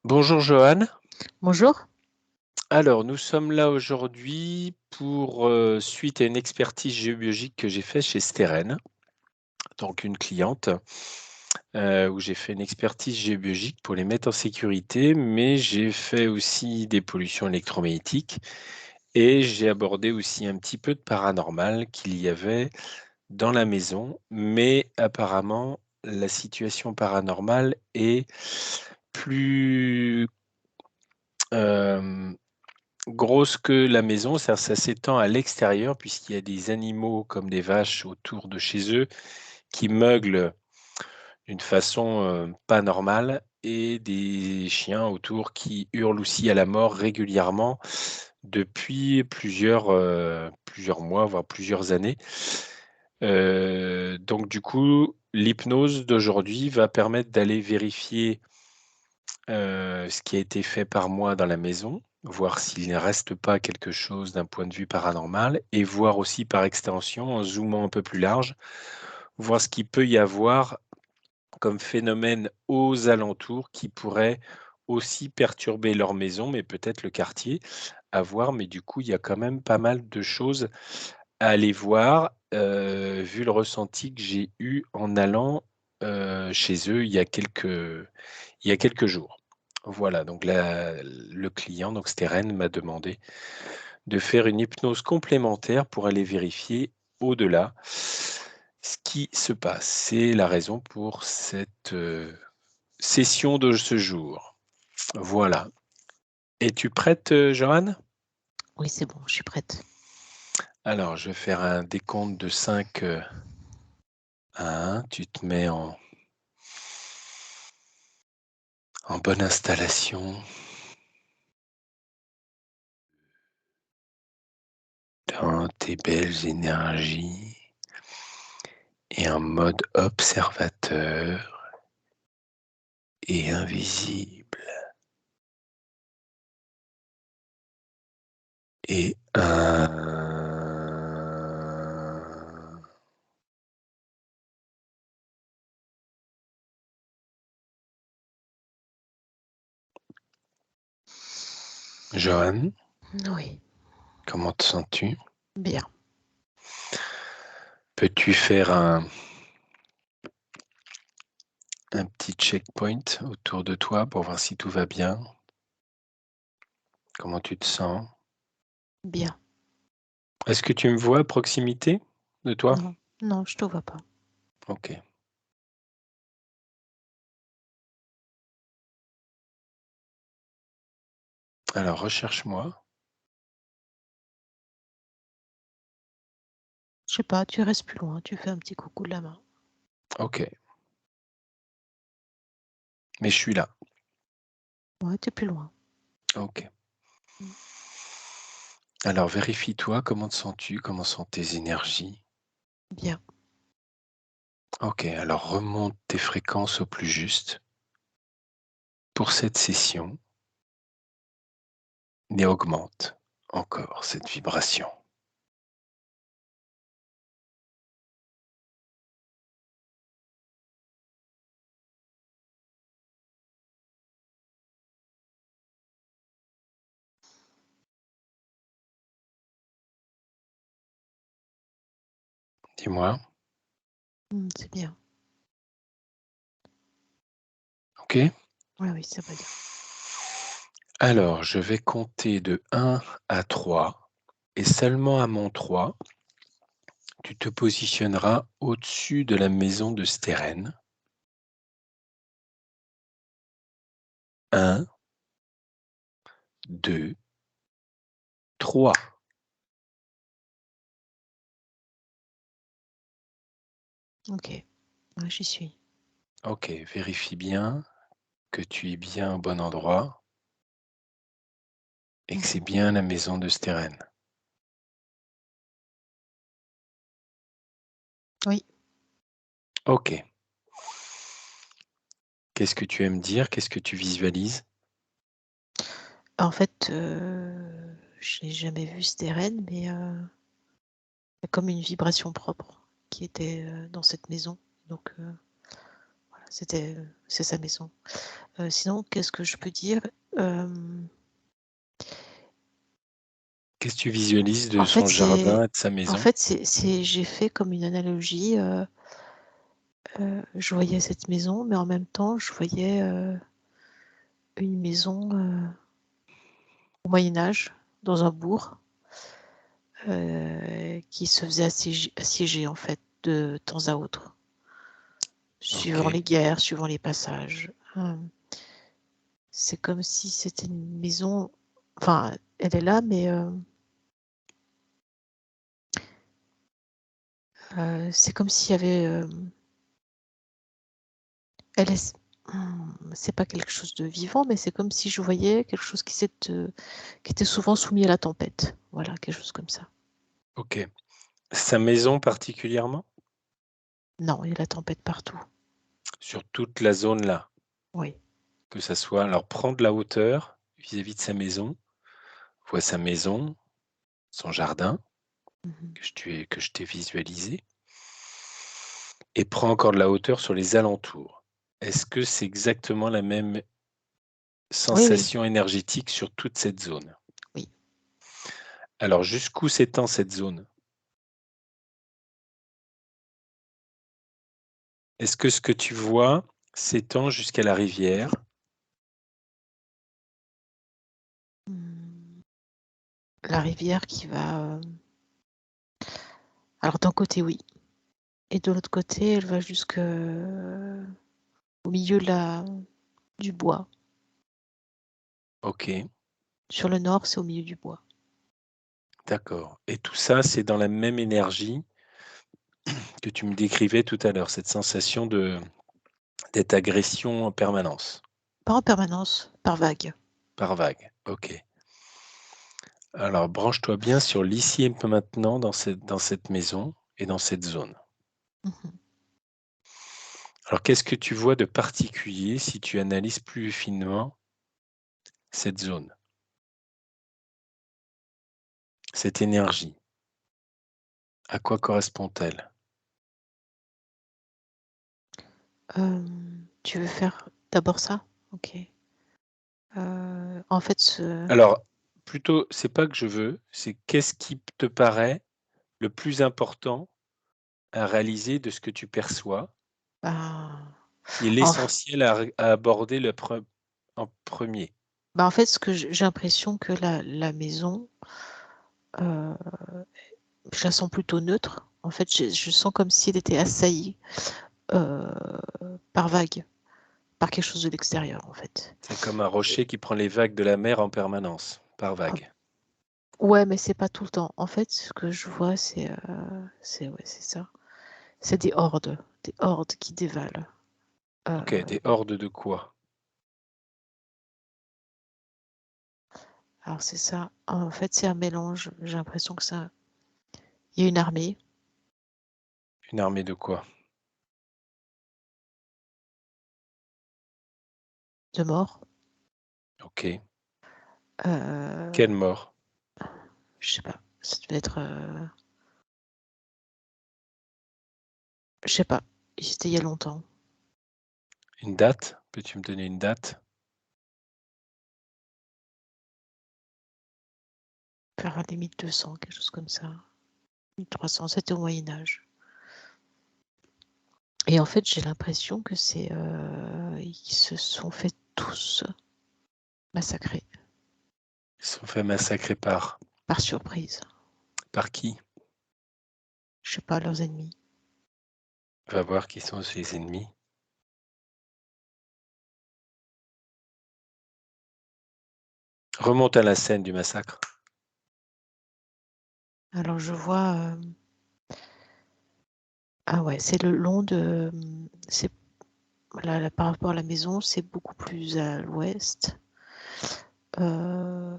Bonjour Johan. Bonjour. Alors, nous sommes là aujourd'hui pour suite à une expertise géobiologique que j'ai faite chez Steren, donc une cliente, où j'ai fait une expertise géobiologique pour les mettre en sécurité, mais j'ai fait aussi des pollutions électromagnétiques et j'ai abordé aussi un petit peu de paranormal qu'il y avait dans la maison, mais apparemment la situation paranormale est plus euh, grosse que la maison, ça s'étend à l'extérieur puisqu'il y a des animaux comme des vaches autour de chez eux qui meuglent d'une façon pas normale et des chiens autour qui hurlent aussi à la mort régulièrement depuis plusieurs mois, voire plusieurs années. Donc du coup, l'hypnose d'aujourd'hui va permettre d'aller vérifier ce qui a été fait par moi dans la maison, voir s'il ne reste pas quelque chose d'un point de vue paranormal et voir aussi par extension, en zoomant un peu plus large, voir ce qu'il peut y avoir comme phénomène aux alentours qui pourrait aussi perturber leur maison, mais peut-être le quartier à voir. Mais du coup, il y a quand même pas mal de choses à aller voir, vu le ressenti que j'ai eu en allant chez eux il y a quelques jours. Voilà, donc le client, donc Steren, m'a demandé de faire une hypnose complémentaire pour aller vérifier au-delà ce qui se passe. C'est la raison pour cette session de ce jour. Voilà. Es-tu prête, Joanne? Oui, c'est bon, je suis prête. Alors, je vais faire un décompte de 5 à 1. Tu te mets en bonne installation dans tes belles énergies et en mode observateur et invisible. Et Johan, Oui, comment te sens-tu? bien. Peux-tu faire un petit checkpoint autour de toi pour voir si tout va bien? Comment tu te sens? Bien. Est-ce que tu me vois à proximité de toi? Non, non, je te vois pas. Ok. Alors, recherche-moi. Je sais pas, tu restes plus loin, tu fais un petit coucou de la main. Ok. Mais je suis là. Ouais, tu es plus loin. Ok. Mm. Alors, vérifie-toi, comment te sens-tu? Comment sont tes énergies? Bien. Ok, alors remonte tes fréquences au plus juste pour cette session et augmente encore cette vibration. Dis-moi, C'est bien. ok? Oui, oui, ça va bien. Alors, je vais compter de 1 à 3 et seulement à mon 3, tu te positionneras au-dessus de la maison de Steren. 1, 2, 3. Ok, ouais, j'y suis. Ok, vérifie bien que tu es bien au bon endroit et que c'est bien la maison de Steren. Oui. Ok. Qu'est-ce que tu aimes dire? Qu'est-ce que tu visualises? En fait, je n'ai jamais vu Steren, mais il y a comme une vibration propre qui était dans cette maison. Donc, c'est sa maison. Sinon, qu'est-ce que je peux dire? Hem, Qu'est-ce que tu visualises de en fait, son jardin c'est et de sa en maison? fait, c'est j'ai fait comme une analogie, je voyais cette maison, mais en même temps, je voyais, une maison, au Moyen Âge, dans un bourg, qui se faisait assiéger, en fait, de temps à autre, suivant OK. les guerres, suivant les passages. C'est comme si c'était une maison, enfin, elle est là, mais c'est comme s'il y avait, elle est c'est pas quelque chose de vivant, mais c'est comme si je voyais quelque chose qui était souvent soumis à la tempête. Voilà, quelque chose comme ça. OK. Sa maison particulièrement? Non, il y a la tempête partout. Sur toute la zone là? Oui. Que ça soit alors prends de la hauteur vis-à-vis de sa maison, vois sa maison, son jardin Mmh. que je t'ai visualisé et prends encore de la hauteur sur les alentours. Est-ce que c'est exactement la même Oui, oui, sensation énergétique sur toute cette zone? oui. Alors jusqu'où s'étend cette zone? Est-ce que ce que tu vois s'étend jusqu'à la rivière? Mmh, la rivière qui va, alors d'un côté oui, et de l'autre côté, elle va jusque, au milieu de la du bois. OK, Sur le nord, c'est au milieu du bois. d'accord et tout ça, c'est dans la même énergie que tu me décrivais tout à l'heure, cette sensation de d'être agression en permanence, Pas en permanence, par vague. par vague. OK. Alors branche-toi bien sur l'ici et maintenant dans cette maison et dans cette zone. Mmh. Alors qu'est-ce que tu vois de particulier si tu analyses plus finement cette zone, cette énergie? À quoi correspond-elle? Tu veux faire d'abord ça? OK. En fait, Alors plutôt, c'est pas que je veux, c'est qu'est-ce qui te paraît le plus important à réaliser de ce que tu perçois, bah, qui est en f l'essentiel à aborder en premier. en fait, ce que j'ai l'impression que la maison, heu, je la sens plutôt neutre. En fait, je sens comme si elle était assaillie, heu, par vagues, par quelque chose de l'extérieur, en fait. C'est comme un Et rocher qui prend les vagues de la mer en permanence, par ah, vague. ouais, mais c'est pas tout le temps. En fait, ce que je vois, c'est ouais, c'est ça. C'est des hordes qui dévalent. Heu, OK, des hordes de quoi? alors c'est ça. En fait, c'est un mélange. J'ai l'impression que ça il y a une armée Une armée de quoi? de morts. OK. Heu, Quelle mort? je sais pas, ça devait être, je sais pas, c'était il y a longtemps, Une date? Peux-tu me donner une date? vers les 1200, quelque chose comme ça. 1300, c'était au Moyen Âge, et en fait, j'ai l'impression que ils se sont fait tous massacrer Ils se sont fait massacrer par surprise. par qui? Je sais pas, leurs ennemis. Va voir qui sont ses ennemis. Remonte à la scène du massacre. Alors je vois, ah ouais, c'est le long de, c'est là par rapport à la maison, c'est beaucoup plus à l'ouest, heu,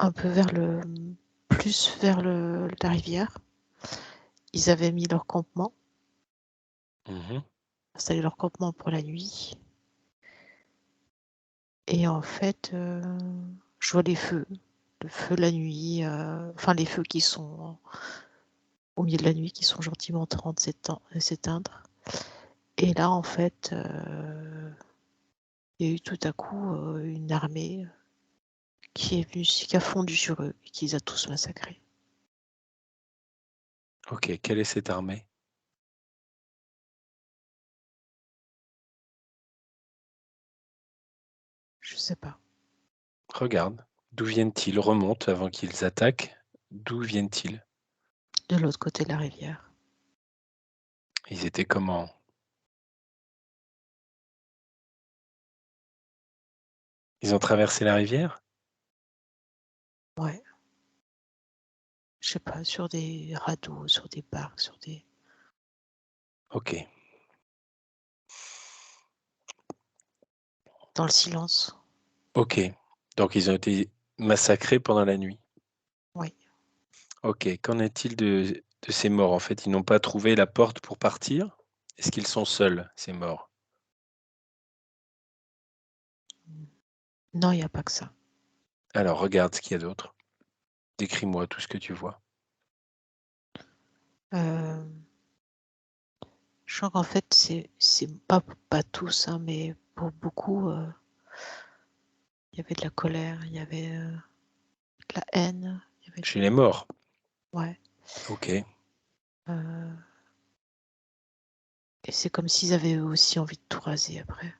un peu vers plus vers la rivière. Ils avaient mis leur campement, Mmh. installé leur campement pour la nuit, et en fait, je vois le feu la nuit, enfin les feux qui sont au milieu de la nuit, qui sont gentiment en train de s'éteindre, Et là, en fait, il y a eu tout à coup une armée qui est venue, qui a fondu sur eux et qui les a tous massacrés. OK, quelle est cette armée? Je sais pas. Regarde. D'où viennent-ils? Remonte avant qu'ils attaquent. D'où viennent-ils? De l'autre côté de la rivière. Ils étaient comment? Ils ont traversé la rivière? Ouais. Je sais pas, sur des radeaux, sur des barques, sur des. OK, Dans le silence. OK. Donc ils ont été massacrés pendant la nuit. Oui. OK. Qu'en est-il de ces morts? En fait, ils n'ont pas trouvé la porte pour partir? Est-ce qu'ils sont seuls, ces morts? Non, il y a pas que ça. Alors regarde ce qu'il y a d'autre. Décris-moi tout ce que tu vois. Hem, je crois qu'en fait, c'est pas tous, hein, mais pour beaucoup, il y avait de la colère, il y avait, de la haine, il y avait Chez les morts? ouais, OK. heu et c'est comme s'ils avaient eux aussi envie de tout raser après.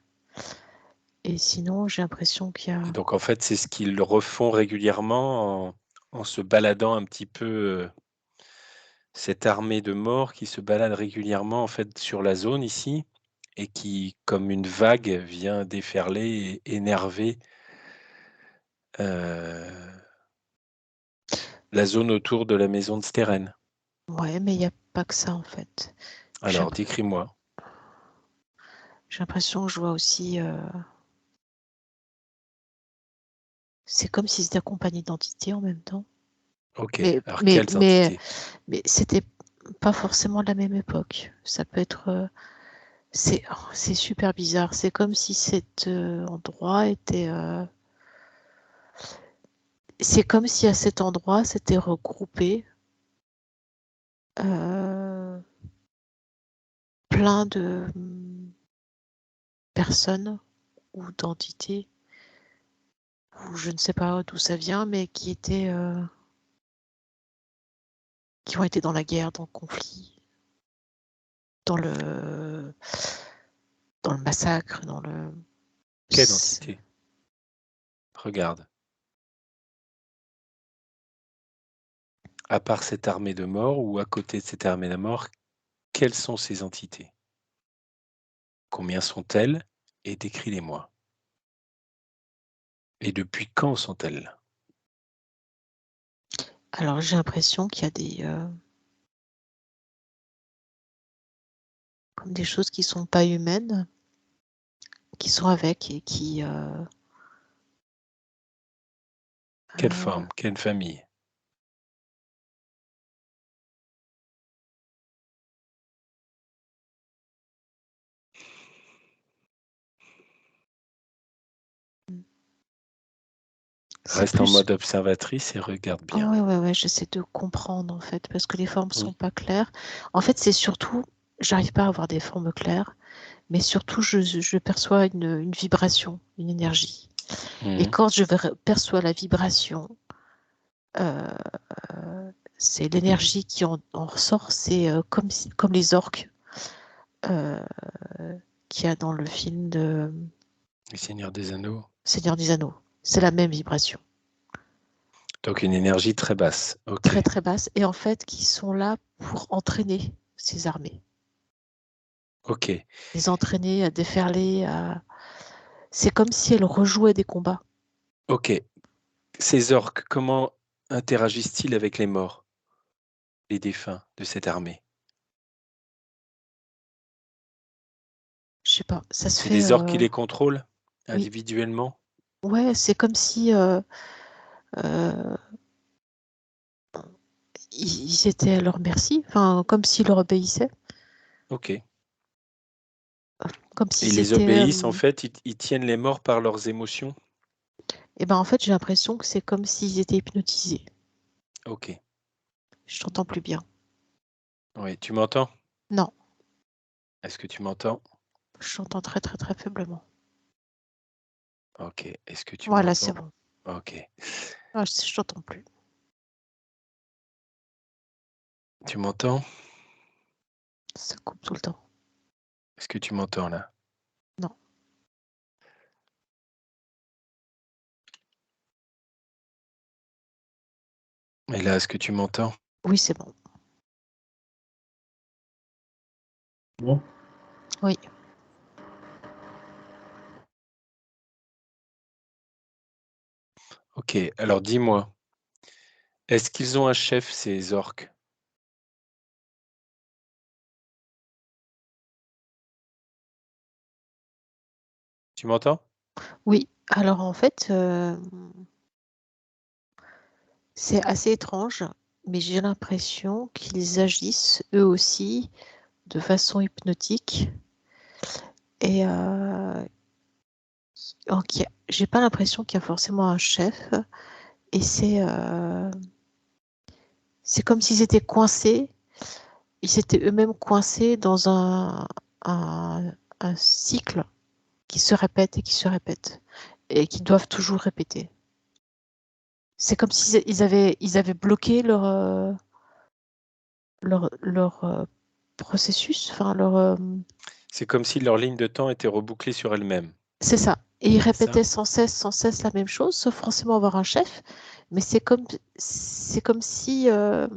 Et sinon, j'ai l'impression qu'il y Et a donc en fait, c'est ce qu'ils refont régulièrement en se baladant un petit peu, cette armée de morts qui se balade régulièrement en fait sur la zone ici et qui, comme une vague, vient déferler et énerver, heu, la zone autour de la maison de Steren. ouais, mais il y a pas que ça, en fait. J'ai Alors l'imp décris-moi. j'ai l'impression que je vois aussi, c'est comme s'ils étaient accompagnés d'entités en même temps. OK, Mais alors mais quelles mais entités? mais c'était pas forcément de la même époque. Ça peut être, c'est super bizarre. C'est comme si cet, endroit était, c'est comme si à cet endroit s'étaient regroupés, heu, plein de, personnes ou d'entités ou je ne sais pas d'où ça vient, mais qui étaient, qui ont été dans la guerre, dans le conflit, dans le dans le massacre, dans le Quelle c entité? Regarde, à part cette armée de morts ou à côté de cette armée de morts, quelles sont ces entités? Combien sont-elles? Et décris-les-moi. Et depuis quand sont-elles là? alors j'ai l'impression qu'il y a des, comme des choses qui sont pas humaines, qui sont avec et qui, Quelle forme? Quelle famille? mmh, c'est Reste en plus mode observatrice et regarde bien. ouais, ouais, ouais, j'essaie de comprendre en fait, parce que les formes sont Oui. pas claires. En fait, c'est surtout j'arrive pas à avoir des formes claires, mais surtout je perçois une vibration, une énergie et Mmh. quand je perçois la vibration, heu, c'est l'énergie qui en ressort, c'est, comme si comme les orques, heu, qu'il y a dans le film de Le Seigneur des Anneaux. Seigneur des Anneaux. C'est la même vibration, Donc une énergie très basse. OK. très, très basse et en fait qui sont là pour entraîner ces armées. OK. Les entraîner à déferler, à c'est comme si elles rejouaient des combats. OK. Ces orques, comment interagissent-ils avec les morts, les défunts de cette armée? Je sais pas, ça se C'est fait, des orques qui les contrôlent oui, individuellement? ouais, c'est comme si, heu, ils étaient à leur merci, enfin, comme s'ils leur obéissaient, OK. comme Et si ils les c'était, obéissent en fait, ils tiennent les morts par leurs émotions? et ben, en fait, j'ai l'impression que c'est comme s'ils étaient hypnotisés. OK. Je t'entends plus bien. Oui, tu m'entends? Non, Est-ce que tu m'entends? Je t'entends très, très, très faiblement. OK. Est-ce que tu Voilà, c'est m'entends? bon. OK. Ah, je t'entends plus. Tu m'entends? Ça coupe tout le temps. Est-ce que tu m'entends là? Non. Et là, est-ce que tu m'entends? Oui, c'est bon. Bon. Oui. OK. Alors dis-moi, est-ce qu'ils ont un chef, ces orques? Tu m'entends? Oui. Alors en fait, c'est assez étrange, mais j'ai l'impression qu'ils agissent eux aussi de façon hypnotique et donc j'ai pas l'impression qu'il y a forcément un chef et c'est comme s'ils étaient coincés. Ils étaient eux-mêmes coincés dans un un cycle qui se répète et qui se répète et qu'ils doivent toujours répéter. C'est comme s'ils ils avaient bloqué leur processus, enfin C'est comme si leur ligne de temps était rebouclée sur elle-même, c'est ça. Et ils c'est ça? répétaient sans cesse la même chose, sauf forcément avoir un chef. Mais c'est comme si, je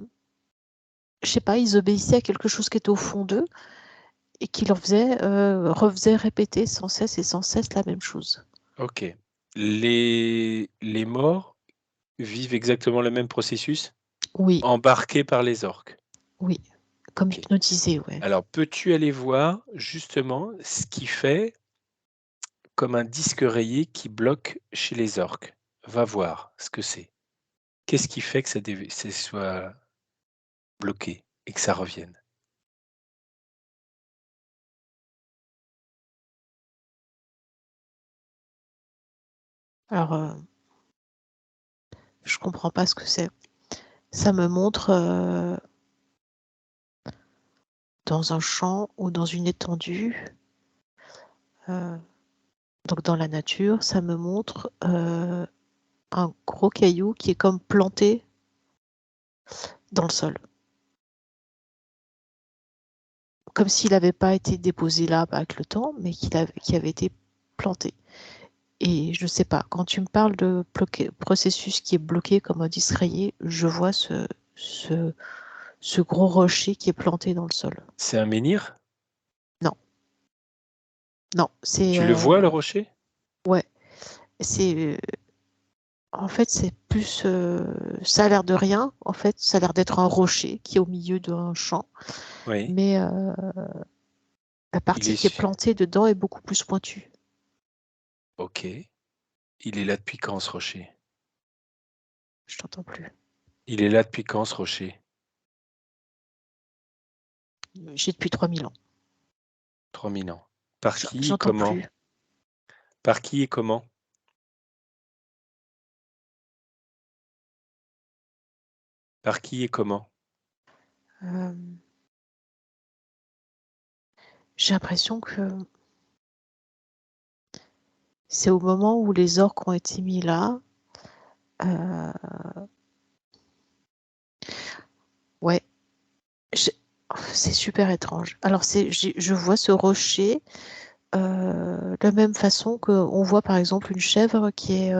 sais pas, ils obéissaient à quelque chose qui était au fond d'eux et qui leur refaisait répéter sans cesse et sans cesse la même chose. OK. Les morts vivent exactement le même processus? Oui, Embarqués par les orques? oui, comme OK. hypnotisés, ouais. Alors peux-tu aller voir justement ce qui fait comme un disque rayé qui bloque chez les orques? Va voir ce que c'est. Qu'est-ce qui fait que ça soit bloqué et que ça revienne? Alors, je comprends pas ce que c'est. Ça me montre, dans un champ ou dans une étendue, heu, donc dans la nature, ça me montre, un gros caillou qui est comme planté dans le sol. Comme s'il n'avait pas été déposé là, bah, avec le temps, mais qu'il avait été planté et je sais pas, quand tu me parles de processus qui est bloqué comme un disque rayé, je vois ce ce gros rocher qui est planté dans le sol. C'est un menhir? Non, non, c'est, Tu le vois le rocher? ouais, c'est, en fait, c'est plus, ça a l'air de rien, en fait, ça a l'air d'être un rocher qui est au milieu d'un champ, Oui. mais la Il partie est qui est su plantée dedans est beaucoup plus pointue. OK. Il est là depuis quand ce rocher? Je t'entends plus. Il est là depuis quand ce rocher? J'ai depuis 3000 ans. 3000 ans. Par qui et J'entends comment? plus. Par qui et comment? Par qui et comment? Hem, j'ai l'impression que c'est au moment où les orques ont été mis là, heu, ouais, j'ai c'est super étrange. Alors je vois ce rocher, de la même façon qu'on voit par exemple une chèvre qui est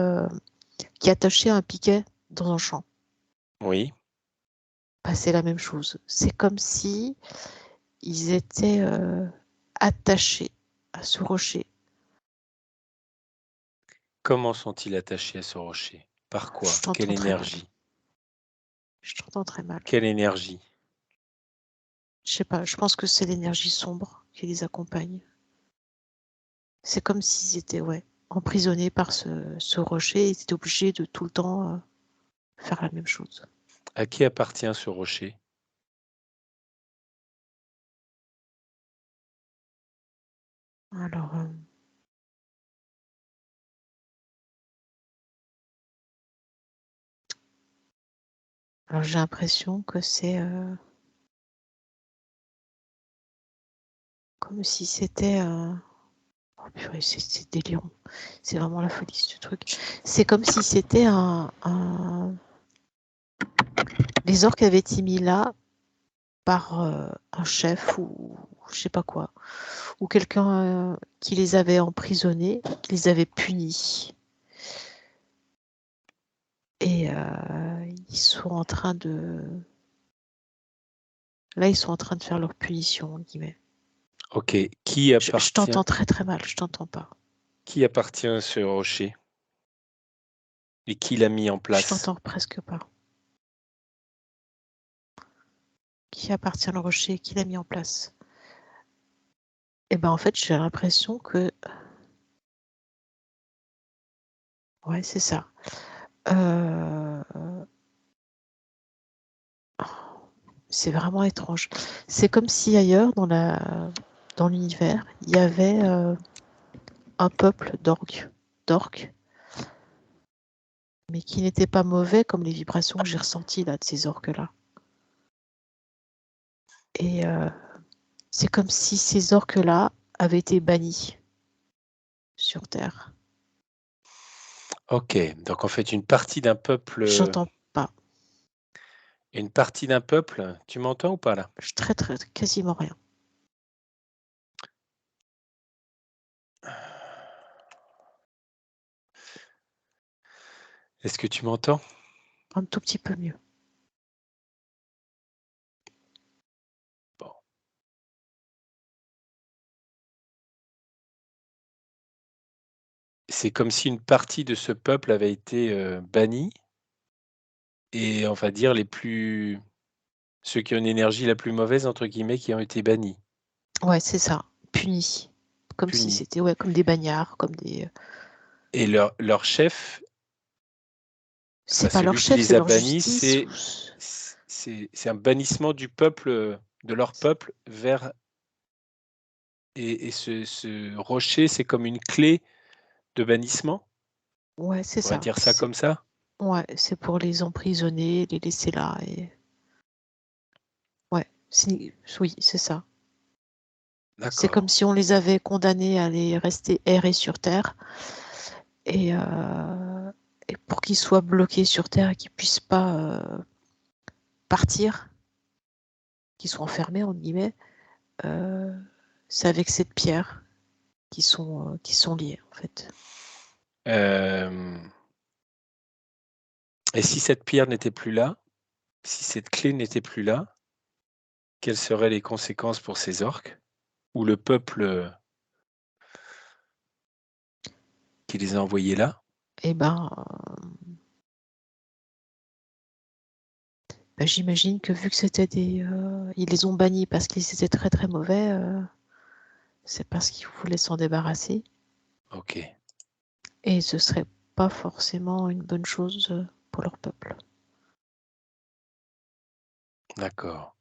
attachée à un piquet dans un champ. Oui. Bah, c'est la même chose. C'est comme si ils étaient, attachés à ce rocher. Comment sont-ils attachés à ce rocher? Par Je quoi? Quelle t'entends très mal. énergie? Je t'entends très mal. Quelle énergie? Je sais pas, je pense que c'est l'énergie sombre qui les accompagne. C'est comme s'ils étaient, ouais, emprisonnés par ce rocher et ils étaient obligés de tout le temps, faire la même chose. À qui appartient ce rocher? Alors, alors j'ai l'impression que c'est, comme si c'était, purée, c'est délirant. C'est vraiment la folie, ce truc. C'est comme si c'était les orques avaient été mis là par un chef ou je sais pas quoi, ou quelqu'un qui les avait emprisonnés, qui les avait punis. Et ils sont en train de... Là, ils sont en train de faire leur punition, entre guillemets. Ok. Qui Je appartient, t'entends très très mal, je t'entends pas. qui appartient à ce rocher et qui l'a mis en Je place? t'entends presque pas. Qui appartient au rocher, qui l'a mis en place? Et ben en fait, j'ai l'impression que... Ouais, c'est ça. C'est vraiment étrange. C'est comme si ailleurs, dans l'univers, il y avait un peuple d'orques, mais qui n'était pas mauvais comme les vibrations que j'ai ressenties là, de ces orques-là. Et c'est comme si ces orques-là avaient été bannis sur Terre. Ok. Donc en fait, une partie d'un peuple, J'entends pas. tu m'entends ou pas là? Je très quasiment rien. Est-ce que tu m'entends? Un tout petit peu mieux. Bon. C'est comme si une partie de ce peuple avait été bannie et on va dire ceux qui ont une énergie la plus mauvaise, entre guillemets, qui ont été bannis, Ouais, c'est ça. Punis. Comme si punis. c'était comme des bagnards, comme des. Et leur chef, C'est enfin pas leur celui qui chef, les c'est a leur bannis, justice. c'est un bannissement du peuple, de leur peuple vers et ce rocher, c'est comme une clé de bannissement? Ouais, c'est On pourrait ça. dire ça comme ça? Ouais, c'est pour les emprisonner, les laisser là. Et... Ouais, oui, c'est ça. C'est D'accord. comme si on les avait condamnés à aller rester errer sur Terre et, pour qu'ils soient bloqués sur Terre et qu'ils puissent pas partir, qu'ils soient enfermés, entre guillemets, euh, c'est avec cette pierre qui sont liés, en fait. Hem Et si cette pierre n'était plus là, si cette clé n'était plus là, quelles seraient les conséquences pour ces orques? Ou le peuple, qui les a envoyés là? Et j'imagine que vu que c'était ils les ont bannis parce qu'ils étaient très très mauvais, c'est parce qu'ils voulaient s'en débarrasser. OK, Et ce serait pas forcément une bonne chose pour leur peuple. d'accord.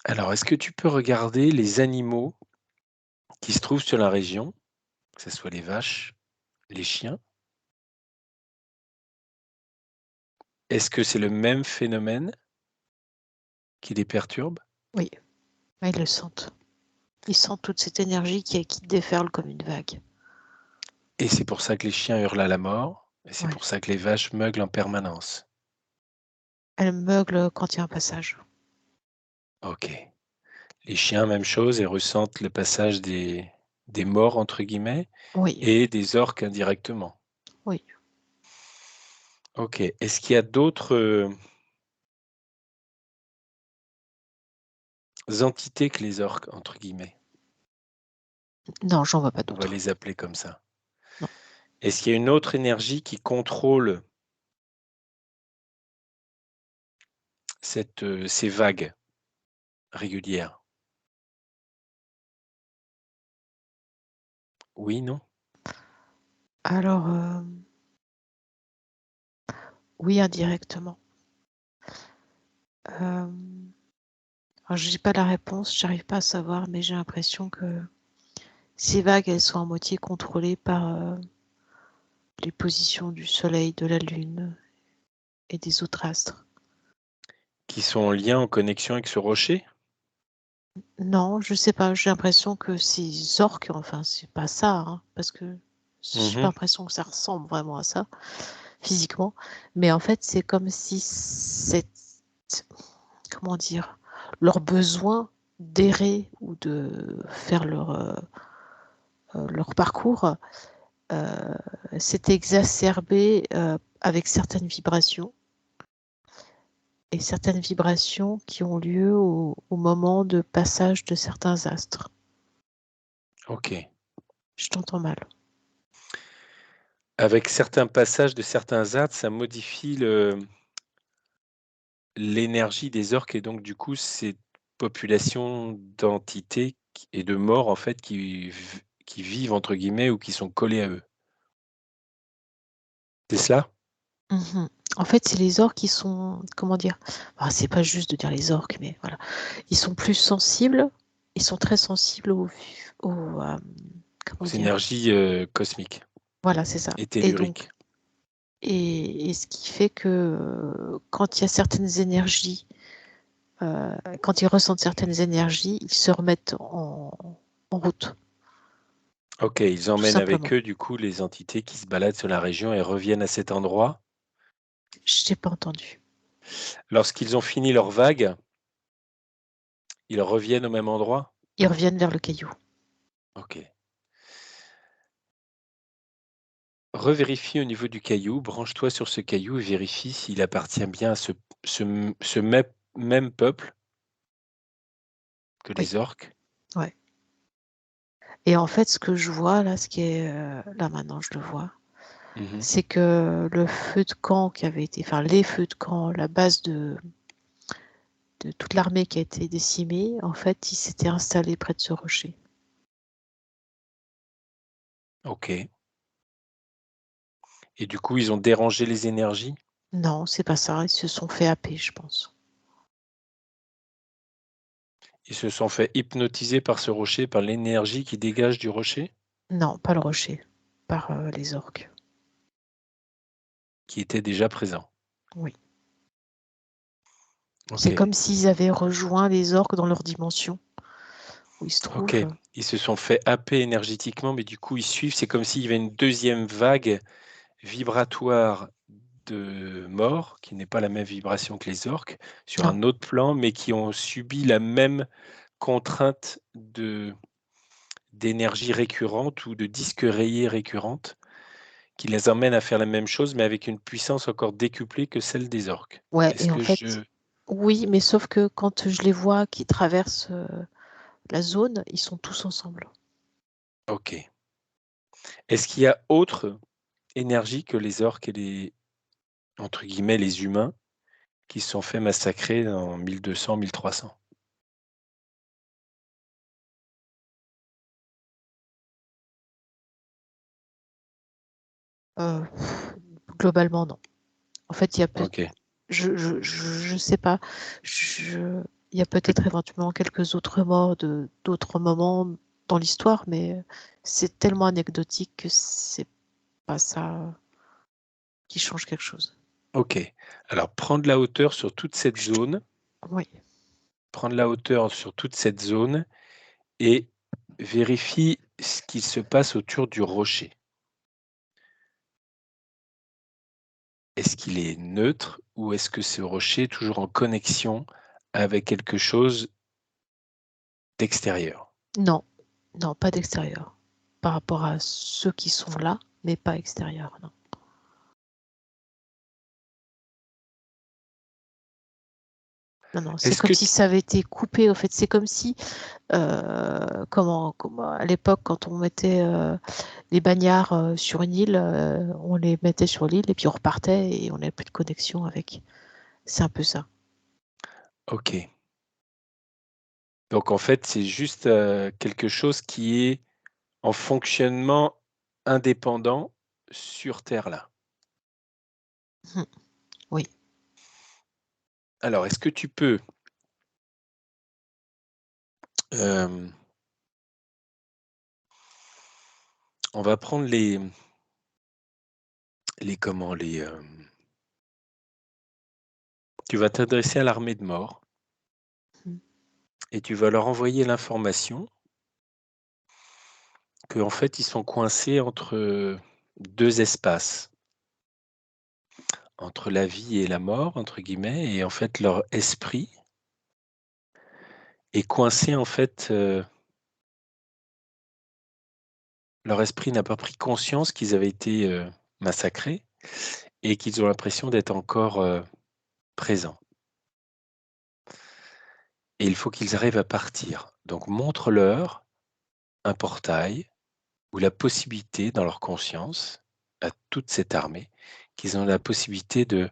Alors, est-ce que tu peux regarder les animaux qui se trouvent sur la région, que ce soit les vaches, les chiens? Est-ce que c'est le même phénomène qui les perturbe? Oui, ouais, ils le sentent. Ils sentent toute cette énergie qui déferle comme une vague. Et c'est pour ça que les chiens hurlent à la mort et c'est Ouais. pour ça que les vaches meuglent en permanence? Elles meuglent quand il y a un passage. OK. Les chiens, même chose, ils ressentent le passage des «morts» entre guillemets Oui, et des orques indirectement? oui. OK. Est-ce qu'il y a d'autres, entités que les orques, entre guillemets? Non, j'en vois pas On va d'autres. les appeler comme ça. Non. Est-ce qu'il y a une autre énergie qui contrôle ces vagues régulières? Oui, non? Alors, oui, indirectement. Euh, alors, j'ai pas la réponse, j'arrive pas à savoir, mais j'ai l'impression que ces vagues, elles sont à moitié contrôlées par les positions du Soleil, de la Lune et des autres astres. qui sont en lien, en connexion avec ce rocher? Non, je sais pas, j'ai l'impression que ces orques, enfin, c'est pas ça, hein, parce que j'ai pas Mmh. l'impression que ça ressemble vraiment à ça, physiquement. Mais en fait, c'est comme si comment dire? Leur besoin d'errer ou de faire leur parcours, s'est exacerbé, avec certaines vibrations et certaines vibrations qui ont lieu au moment de passage de certains astres. OK. Je t'entends mal. Avec certains passages de certains astres, ça modifie l'énergie des orques et donc du coup, cette population d'entités et de morts, en fait, qui «vivent» entre guillemets ou qui sont collés à eux. C'est cela? Mmh. En fait, c'est les orques qui sont comment dire? Ah, c'est pas juste de dire les orques, mais voilà. Ils sont plus sensibles, ils sont très sensibles comment Aux dire? énergies, cosmiques Voilà, c'est ça et et donc telluriques. ce qui fait que, quand il y a certaines énergies, quand ils ressentent certaines énergies, ils se remettent en route, OK, ils tout emmènent avec simplement. eux, du coup, les entités qui se baladent sur la région et reviennent à cet endroit. Je t'ai pas entendu. Lorsqu'ils ont fini leur vague, ils reviennent au même endroit? Ils reviennent vers le caillou. OK. Revérifie au niveau du caillou, branche-toi sur ce caillou et vérifie s'il appartient bien à ce même peuple que Oui, les orques. ouais et en fait, ce que je vois là, ce qui est, là maintenant je le vois, Mmh. c'est que le feu de camp qui avait été enfin les feux de camp, la base de toute l'armée qui a été décimée, en fait, ils s'étaient installés près de ce rocher. OK et du coup, ils ont dérangé les énergies? Non, c'est pas ça, ils se sont fait happer, je pense. Ils se sont fait hypnotiser par ce rocher, par l'énergie qui dégage du rocher? Non, pas le rocher, par, les orques. Qui était déjà présent? Oui. C'est OK, comme s'ils avaient rejoint les orques dans leur dimension où ils se OK. trouvent. Ils se sont fait happer énergétiquement, mais du coup, ils suivent. C'est comme s'il y avait une deuxième vague vibratoire de morts, qui n'est pas la même vibration que les orques, sur Non, un autre plan, mais qui ont subi la même contrainte d'énergie récurrente ou de disques rayés récurrentes, qui les emmène à faire la même chose, mais avec une puissance encore décuplée que celle des orques. ouais Est-ce et en que fait je oui, mais sauf que quand je les vois qui traversent, la zone, ils sont tous ensemble. OK. Est-ce qu'il y a autre énergie que les orques et entre guillemets, «les humains» qui se sont fait massacrer en 1200-1300? Heu, globalement non. En fait, il y a peut OK. je sais pas, je il y a Peut peut-être éventuellement quelques autres morts de d'autres moments dans l'histoire, mais c'est tellement anecdotique que c'est pas ça qui change quelque chose. OK. Alors prendre de la hauteur sur toute cette Je trou zone, Oui. prendre la hauteur sur toute cette zone et vérifie ce qui se passe autour du rocher. Est-ce qu'il est neutre ou est-ce que ce rocher est toujours en connexion avec quelque chose d'extérieur? Non, non, pas d'extérieur. Par rapport à ceux qui sont là, mais pas extérieur, non. Non, non, c'est Est-ce comme que si tu ça avait été coupé, en fait. C'est comme si, comment à l'époque, quand on mettait, les bagnards, sur une île, on les mettait sur l'île et puis on repartait et on n'avait plus de connexion avec. C'est un peu ça. OK. Donc en fait, c'est juste, quelque chose qui est en fonctionnement indépendant sur terre là. Mmh. Oui. Alors est-ce que tu peux, hem, on va prendre les comment? tu vas t'adresser à l'armée de mort Mmh. et tu vas leur envoyer l'information qu'en fait, ils sont coincés entre 2 espaces, entre la vie et la mort, entre guillemets, et en fait, leur esprit est coincé, en fait, leur esprit n'a pas pris conscience qu'ils avaient été, massacrés et qu'ils ont l'impression d'être encore, présents et il faut qu'ils arrivent à partir. Donc montre-leur un portail ou la possibilité dans leur conscience, à toute cette armée, qu'ils ont la possibilité de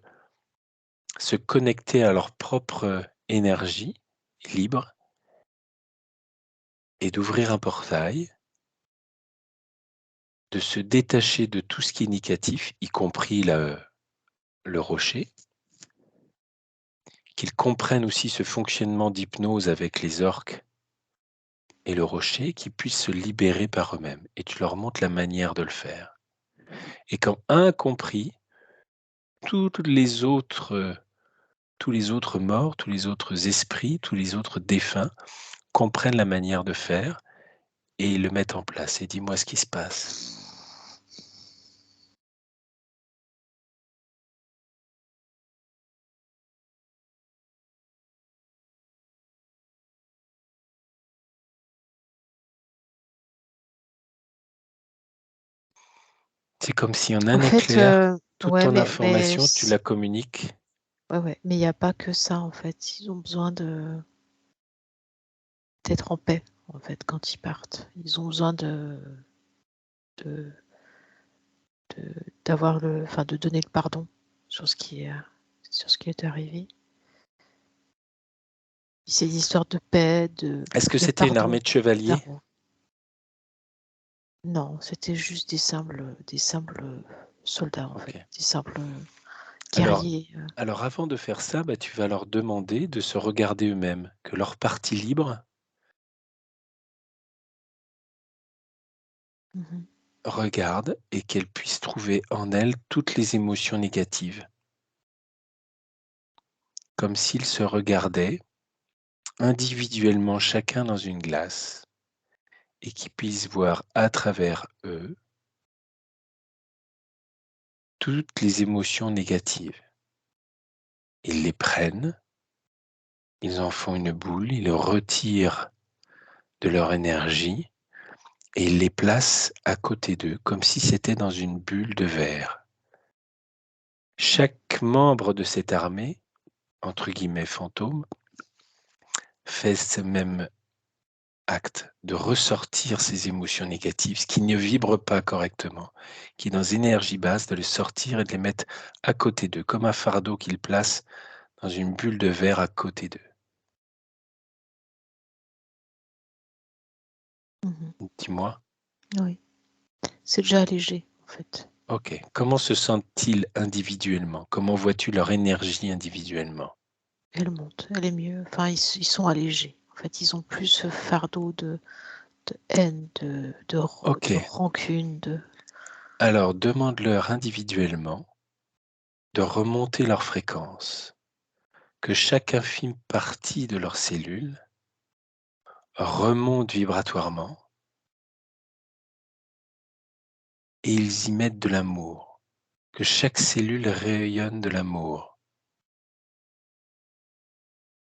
se connecter à leur propre, énergie libre et d'ouvrir un portail, de se détacher de tout ce qui est négatif, y compris le rocher, qu'ils comprennent aussi ce fonctionnement d'hypnose avec les orques et le rocher, qu'ils puissent se libérer par eux-mêmes et tu leur montres la manière de le faire et quand un compris, toutes les autres, tous les autres morts, tous les autres esprits, tous les autres défunts comprennent la manière de faire et ils le mettent en place et dis-moi ce qui se passe. C'est comme si en En un fait, éclair, toute ouais, ton mais information, tu la communiques. ouais, ouais, mais il y a pas que ça, en fait. Ils ont besoin d'être en paix, en fait, quand ils partent. Ils ont besoin de d'avoir de donner le pardon sur ce qui est arrivé. C'est l'histoire de paix, Est-ce que de c'était une armée pardon, de chevaliers? d'amour. Non, c'était juste des simples soldats, en fait, OK. des simples Alors guerriers. alors avant de faire ça, bah, tu vas leur demander de se regarder eux-mêmes, que leur partie libre Mmh. regarde et qu'elle puisse trouver en elle toutes les émotions négatives. Comme s'ils se regardaient individuellement chacun dans une glace et qu'ils puissent voir à travers eux toutes les émotions négatives. Ils les prennent, ils en font une boule, ils le retirent de leur énergie et ils les placent à côté d'eux comme si c'était dans une bulle de verre. Chaque membre de cette armée, entre guillemets «fantôme», fait ce même acte de ressortir ces émotions négatives, ce qui ne vibre pas correctement, qui est dans énergie basse, de les sortir et de les mettre à côté d'eux, comme un fardeau qu'ils placent dans une bulle de verre à côté d'eux. Mmh. Dis-moi, Oui, c'est déjà allégé, en fait. OK, comment se sentent-ils individuellement? Comment vois-tu leur énergie individuellement? Elle monte, elle est mieux. Enfin, ils sont allégés. En fait, ils ont plus ce fardeau de haine, de OK, rancune, de alors demande-leur individuellement de remonter leur fréquence, que chaque infime partie de leurs cellules remonte vibratoirement et ils y mettent de l'amour, que chaque cellule rayonne de l'amour,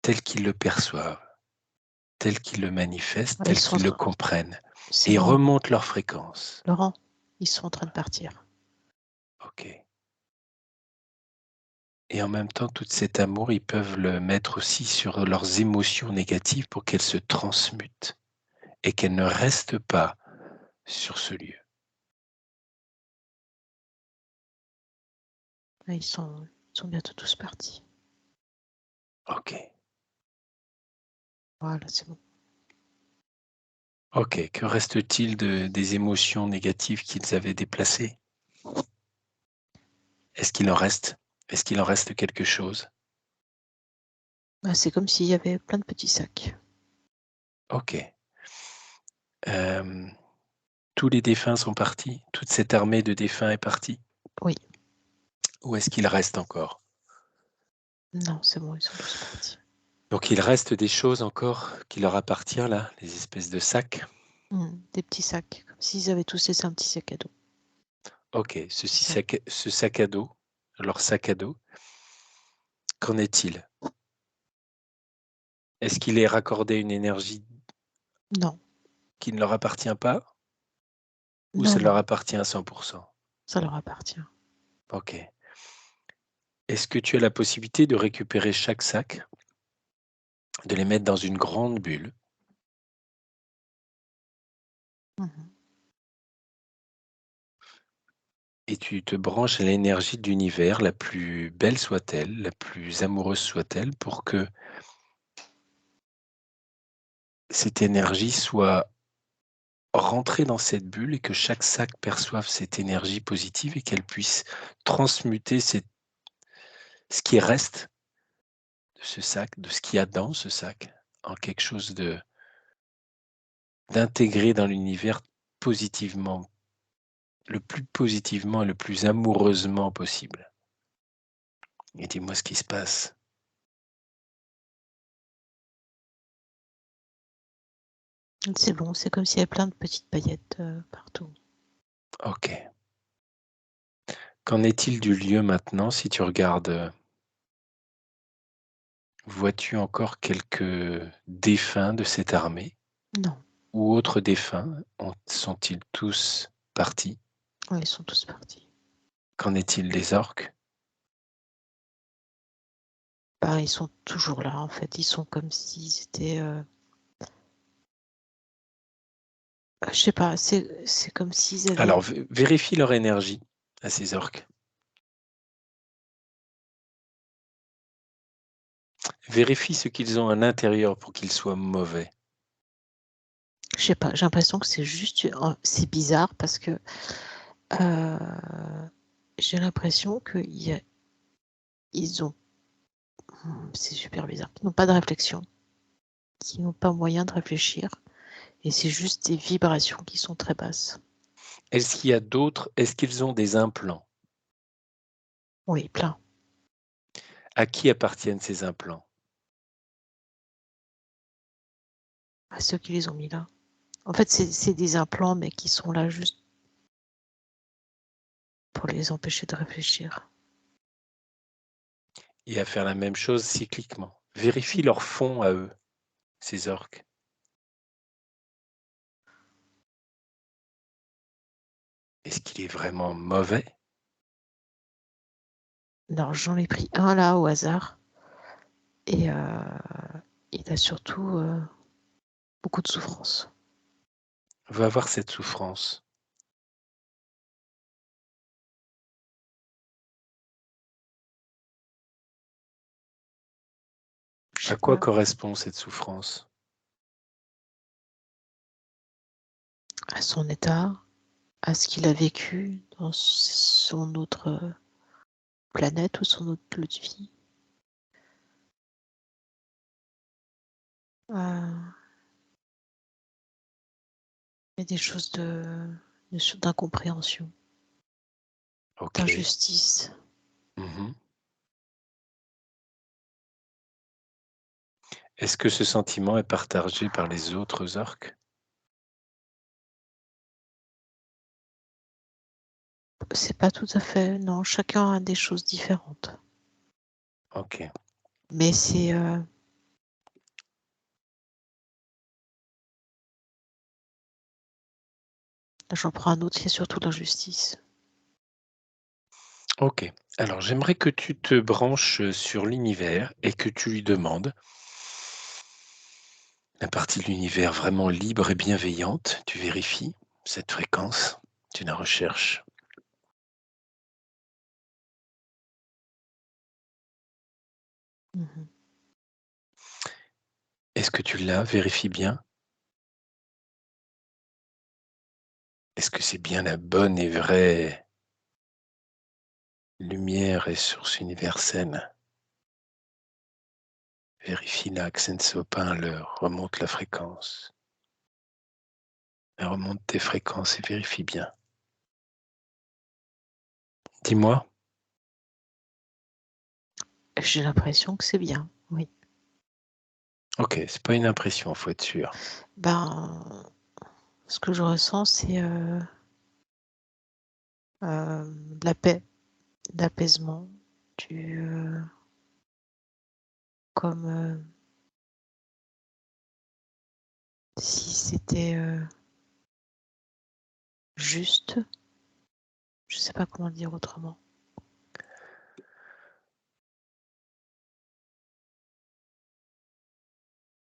tel qu'ils le perçoivent, tel qu'ils le manifestent, ils tel sont en qu'ils le train comprennent c'est et bon, remontent leur fréquence. Laurent, ils sont en train de partir. OK. Et en même temps, tout cet amour, ils peuvent le mettre aussi sur leurs émotions négatives pour qu'elles se transmutent et qu'elles ne restent pas sur ce lieu. Ouais, ils sont bientôt tous partis. OK. Voilà, c'est bon. OK. Que reste-t-il des émotions négatives qu'ils avaient déplacées? Est-ce qu'il en reste? Est-ce qu'il en reste quelque chose? Bah, c'est comme s'il y avait plein de petits sacs. OK. Hem, tous les défunts sont partis? Toute cette armée de défunts est partie? Oui, Ou est-ce qu'il reste encore? Non, c'est bon, ils sont tous partis. Donc il reste des choses encore qui leur appartiennent là, les espèces de sacs? Des petits sacs, comme s'ils avaient tous laissé un petit sac à dos. OK, Petit sac. ce sac à dos, leur sac à dos, qu'en est-il? Est-ce qu'il est raccordé à une énergie Non, qui ne leur appartient pas ou non, ça non, leur appartient à 100? ça leur appartient. OK. Est-ce que tu as la possibilité de récupérer chaque sac, de les mettre dans une grande bulle Mmh. et tu te branches à l'énergie de l'univers, la plus belle soit-elle, la plus amoureuse soit-elle, pour que cette énergie soit rentrée dans cette bulle et que chaque sac perçoive cette énergie positive et qu'elle puisse transmuter ce qui reste de ce sac, de ce qu'il y a dans ce sac, en quelque chose d'intégré dans l'univers positivement, le plus positivement et le plus amoureusement possible. Et dis-moi ce qui se passe. C'est bon, c'est comme s'il y avait plein de petites paillettes, partout. OK. Qu'en est-il du lieu maintenant si tu regardes, vois-tu encore quelques défunts de cette armée Non, ou autres défunts? Sont-ils tous partis? ouais, ils sont tous partis. Qu'en est-il des orques? Bah, ils sont toujours là, en fait. Ils sont comme s'ils étaient, je sais pas, c'est comme s'ils Alors avaient vérifie leur énergie à ces orques. Vérifie ce qu'ils ont à l'intérieur pour qu'ils soient mauvais. je sais pas, j'ai l'impression que c'est juste c'est bizarre parce que, heu, j'ai l'impression qu'ils ont c'est super bizarre, qu'ils n'ont pas de réflexion, qu'ils n'ont pas moyen de réfléchir et c'est juste des vibrations qui sont très basses. Est-ce qu'ils ont des implants? Oui, plein. À qui appartiennent ces implants? À ceux qui les ont mis là. En fait, c'est des implants, mais qui sont là juste pour les empêcher de réfléchir. Et à faire la même chose cycliquement. Vérifie leur fond à eux, ces orques. Est-ce qu'il est vraiment mauvais? Alors j'en ai pris un là au hasard et il a surtout, beaucoup de souffrance. Va voir cette souffrance. Je À sais quoi pas, correspond cette souffrance? à son état, à ce qu'il a vécu dans son autre, planète ou son autre lieu de vie. Il y a des choses d'incompréhension, OK. d'injustice. Mmh. Est-ce que ce sentiment est partagé par les autres orques? C'est pas tout à fait non, chacun a des choses différentes. OK. Mais c'est, j'en prends un autre, c'est surtout l'injustice. OK. Alors j'aimerais que tu te branches, sur l'univers et que tu lui demandes la partie de l'univers vraiment libre et bienveillante, tu vérifies cette fréquence, tu la recherches. Mmh. Est-ce que tu l'as? Vérifie bien. Est-ce que c'est bien la bonne et vraie lumière et source universelle? Vérifie là que ça ne soit pas un leurre, remonte la fréquence. Et remonte tes fréquences et vérifie bien. Dis-moi, J'ai l'impression que c'est bien, oui. OK, c'est pas une impression, faut être sûr. Ben, ce que je ressens, c'est, de la paix, de l'apaisement, du, comme, si c'était, juste. Je sais pas comment le dire autrement.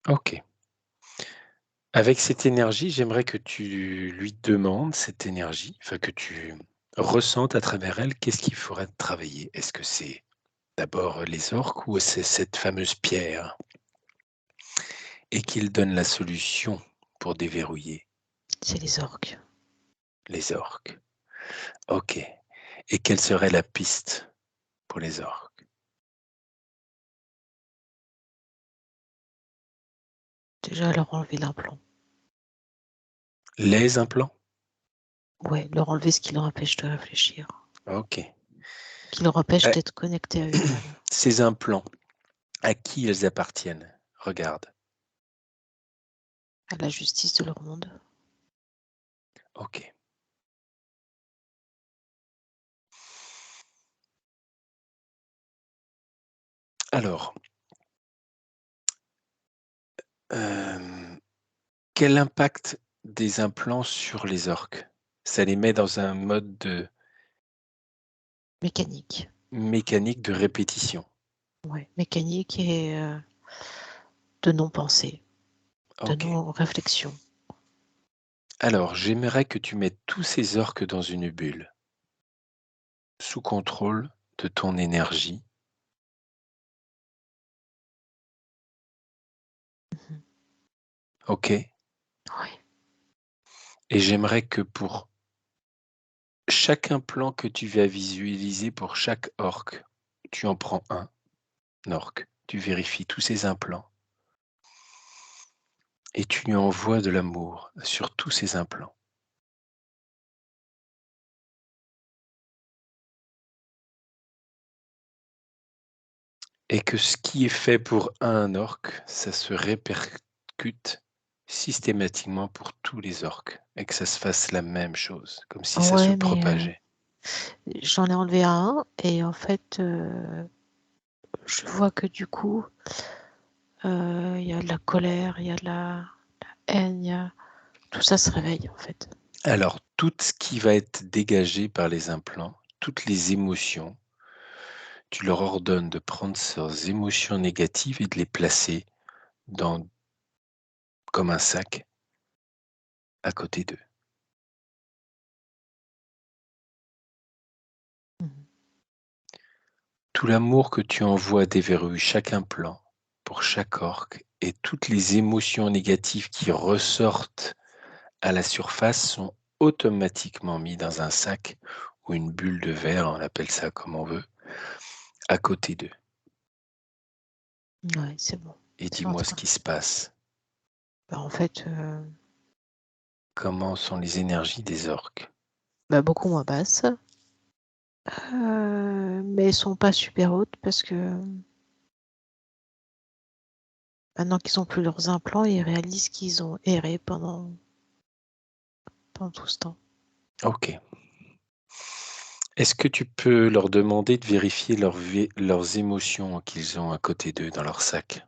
OK. Avec cette énergie, j'aimerais que tu lui demandes cette énergie, enfin que tu ressentes à travers elle, qu'est-ce qu'il faudrait travailler? Est-ce que c'est d'abord les orques ou c'est cette fameuse pierre? Et qu'il donne la solution pour déverrouiller C'est les orques. les orques. OK. Et quelle serait la piste pour les orques? Déjà leur enlever l'implant. Les implants? Ouais, leur enlever ce qui leur empêche de réfléchir, OK. qui leur empêche Eh, d'être connectés avec eux-mêmes. ces implants, à qui ils appartiennent? Regarde. À la justice de leur monde. OK. Alors, hem, quel impact des implants sur les orques? Ça les met dans un mode de Mécanique. mécanique de répétition. Ouais, mécanique et de non-pensée, de OK. non-réflexion. Alors, j'aimerais que tu mettes tous ces orques dans une bulle, sous contrôle de ton énergie. Mmh. OK? Ouais. Et j'aimerais que pour chaque implant que tu vas visualiser pour chaque orque, tu en prends un orque, tu vérifies tous ces implants et tu lui envoies de l'amour sur tous ces implants. Et que ce qui est fait pour un orque, ça se répercute systématiquement pour tous les orques et que ça se fasse la même chose, comme si ça se Ouais, mais propageait. j'en ai enlevé un et en fait, je vois que du coup, il y a de la colère, il y a de la haine, il y a tout ça se réveille en fait. Alors, tout ce qui va être dégagé par les implants, toutes les émotions, tu leur ordonnes de prendre leurs émotions négatives et de les placer dans comme un sac à côté d'eux. Mmh mh. Tout l'amour que tu envoies déverrouille chaque implant pour chaque orque et toutes les émotions négatives qui ressortent à la surface sont automatiquement mis dans un sac ou une bulle de verre, on appelle ça comme on veut, à côté d'eux. Ouais, c'est bon. Et C'est en dis-moi ce train qui se passe. bah, en fait, Comment sont les énergies des orques? bah, beaucoup moins basses, mais elles sont pas super hautes parce que maintenant qu'ils ont plus leurs implants, ils réalisent qu'ils ont erré pendant tout ce temps. OK. Est-ce que tu peux leur demander de vérifier leurs émotions qu'ils ont à côté d'eux dans leur sac?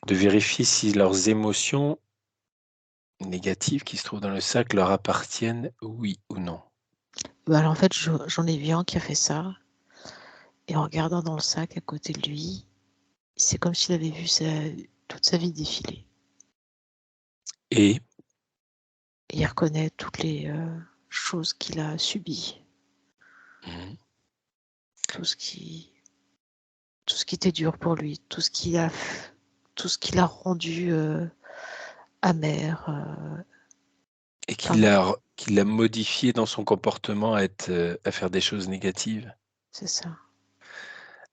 De vérifier si leurs émotions négatives qui se trouvent dans le sac leur appartiennent, oui ou non? Bah, alors en fait, j'en ai vu un qui a fait ça et en regardant dans le sac à côté de lui, c'est comme s'il avait vu toute sa vie défiler Et et il reconnaît toutes les, choses qu'il a subies, mmh, tout ce qui tout ce qui était dur pour lui, tout ce qui l'a rendu, amer, et enfin, qu'il l'a modifié dans son comportement à faire des choses négatives? c'est ça.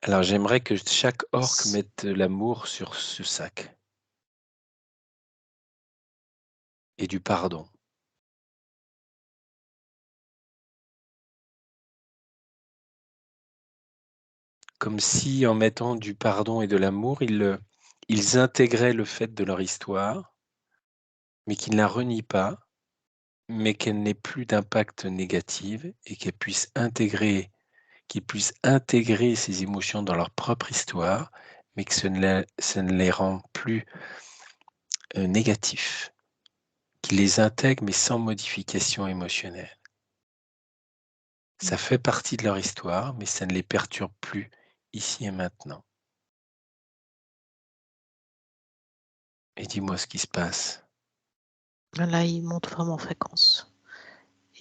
Alors j'aimerais que chaque orque S mette de l'amour sur ce sac et du pardon. comme si en mettant du pardon et de l'amour, ils intégraient le fait de leur histoire, mais qu'ils ne la renient pas, mais qu'elle n'ait plus d'impact négatif et qu'ils puissent intégrer ces émotions dans leur propre histoire, mais que ça ne les rend plus, négatifs. Qu'ils les intègrent, mais sans modification émotionnelle. Ça fait partie de leur histoire, mais ça ne les perturbe plus ici et maintenant. Et dis-moi ce qui se passe. Là, ils montent vraiment en fréquence.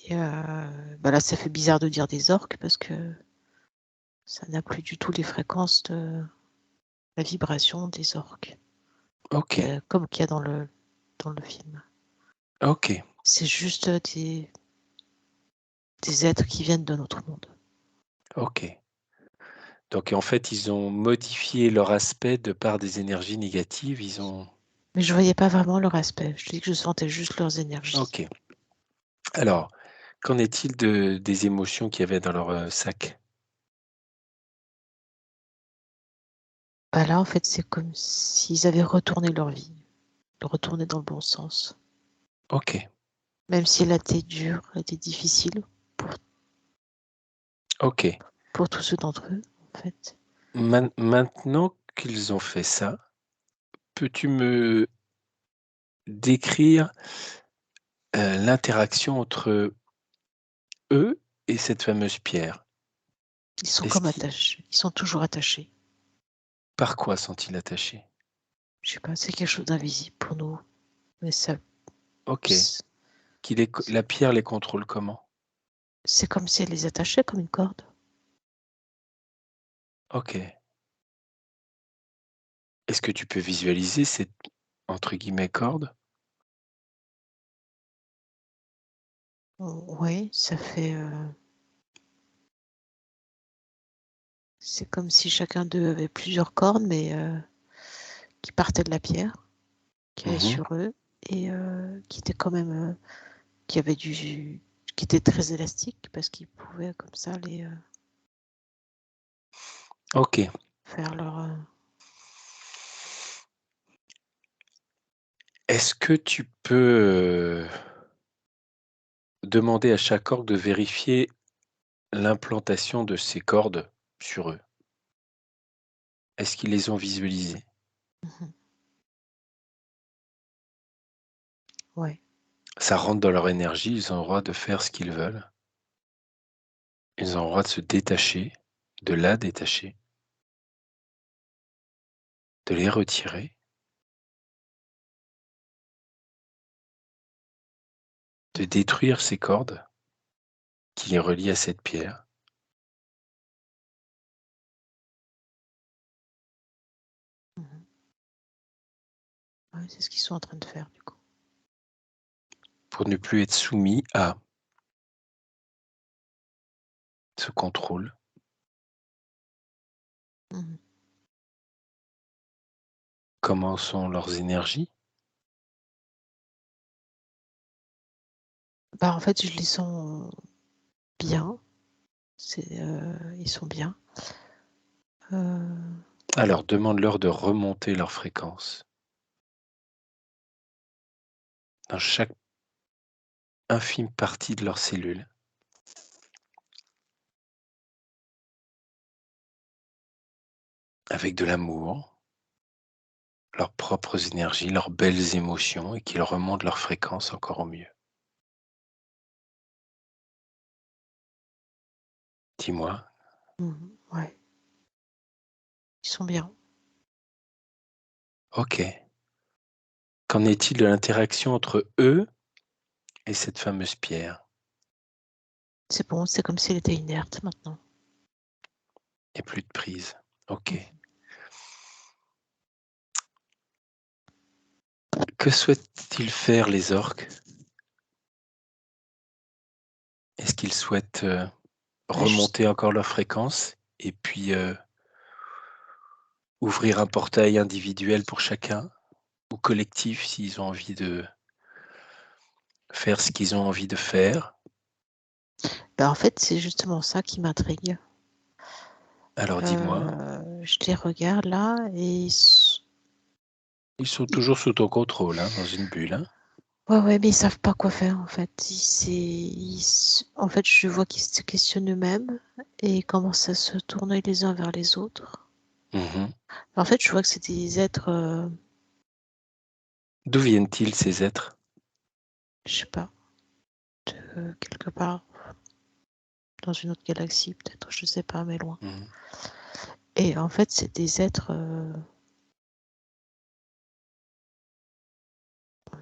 Et là, ça fait bizarre de dire des orques parce que ça n'a plus du tout les fréquences de la vibration des orques, OK, comme qu'il y a dans le film. OK, C'est juste des êtres qui viennent de notre monde. OK. Donc en fait, ils ont modifié leur aspect de par des énergies négatives, ils ont Mais je voyais pas vraiment leur aspect. Je dis que je sentais juste leurs énergies. OK. Alors, qu'en est-il des émotions qu'il y avait dans leur, sac? Là, en fait, c'est comme s'ils avaient retourné leur vie, retourné dans le bon sens. OK, Même si elle a été dure, elle a été difficile pour, OK. pour tous ceux d'entre eux, en fait. Maintenant qu'ils ont fait ça, peux-tu me décrire, l'interaction entre eux et cette fameuse pierre? Ils sont Est-ce comme qui attachés. Ils sont toujours attachés. Par quoi sont-ils attachés? Je sais pas, c'est quelque chose d'invisible pour nous. Mais ça, OK. c'est La pierre les contrôle comment? c'est comme si elle les attachait comme une corde. OK. Est-ce que tu peux visualiser cette, entre guillemets, «corde»? Oui, ça fait. C'est comme si chacun d'eux avait plusieurs cordes, mais qui partaient de la pierre, qui allaient Mmh. sur eux, et qui étaient quand même. Qui avaient qui étaient très élastiques parce qu'ils pouvaient comme ça les OK. faire leur. Est-ce que tu peux, demander à chaque orgue de vérifier l'implantation de ces cordes sur eux? Est-ce qu'ils les ont visualisées? Mhm. Ouais. Ça rentre dans leur énergie, ils ont le droit de faire ce qu'ils veulent. Ils ont le droit de se détacher, de la détacher, de les retirer, de Mhm. détruire ces cordes qui les relient à cette pierre, Mhm. Ouais, c'est ce qu'ils sont en train de faire du coup. pour ne plus être soumis à ce contrôle. Mhm. Comment sont leurs énergies? En fait, je les sens bien. Ils sont bien. Euh, Alors demande-leur de remonter leur fréquence dans chaque infime partie de leurs cellules, avec de l'amour, leurs propres énergies, leurs belles émotions et qu'ils remontent leur fréquence encore au mieux. Dis-moi. ouais, ils sont bien. OK. Qu'en est-il de l'interaction entre eux et cette fameuse pierre? C'est bon, c'est comme si elle était inerte maintenant. Il n'y a plus de prise. OK. Mhm. Que souhaitent-ils faire les orques? Est-ce qu'ils souhaitent, Juste, remonter encore leur fréquence et puis, ouvrir un portail individuel pour chacun ou collectif s'ils ont envie de faire ce qu'ils ont envie de faire? en fait, c'est justement ça qui m'intrigue. Alors dis-moi, Je les regarde là et ils sont ils toujours sous ton contrôle, hein, dans une bulle, hein? ouais, ouais, mais ils savent pas quoi faire en fait. En fait, je vois qu'ils se questionnent eux-mêmes et ils commencent à se tourner les uns vers les autres. Mmh. En fait, je vois que c'est des êtres, D'où viennent-ils ces êtres? je sais pas, de quelque part dans une autre galaxie peut-être, je sais pas, mais loin. Mmh. Et en fait, c'est des êtres,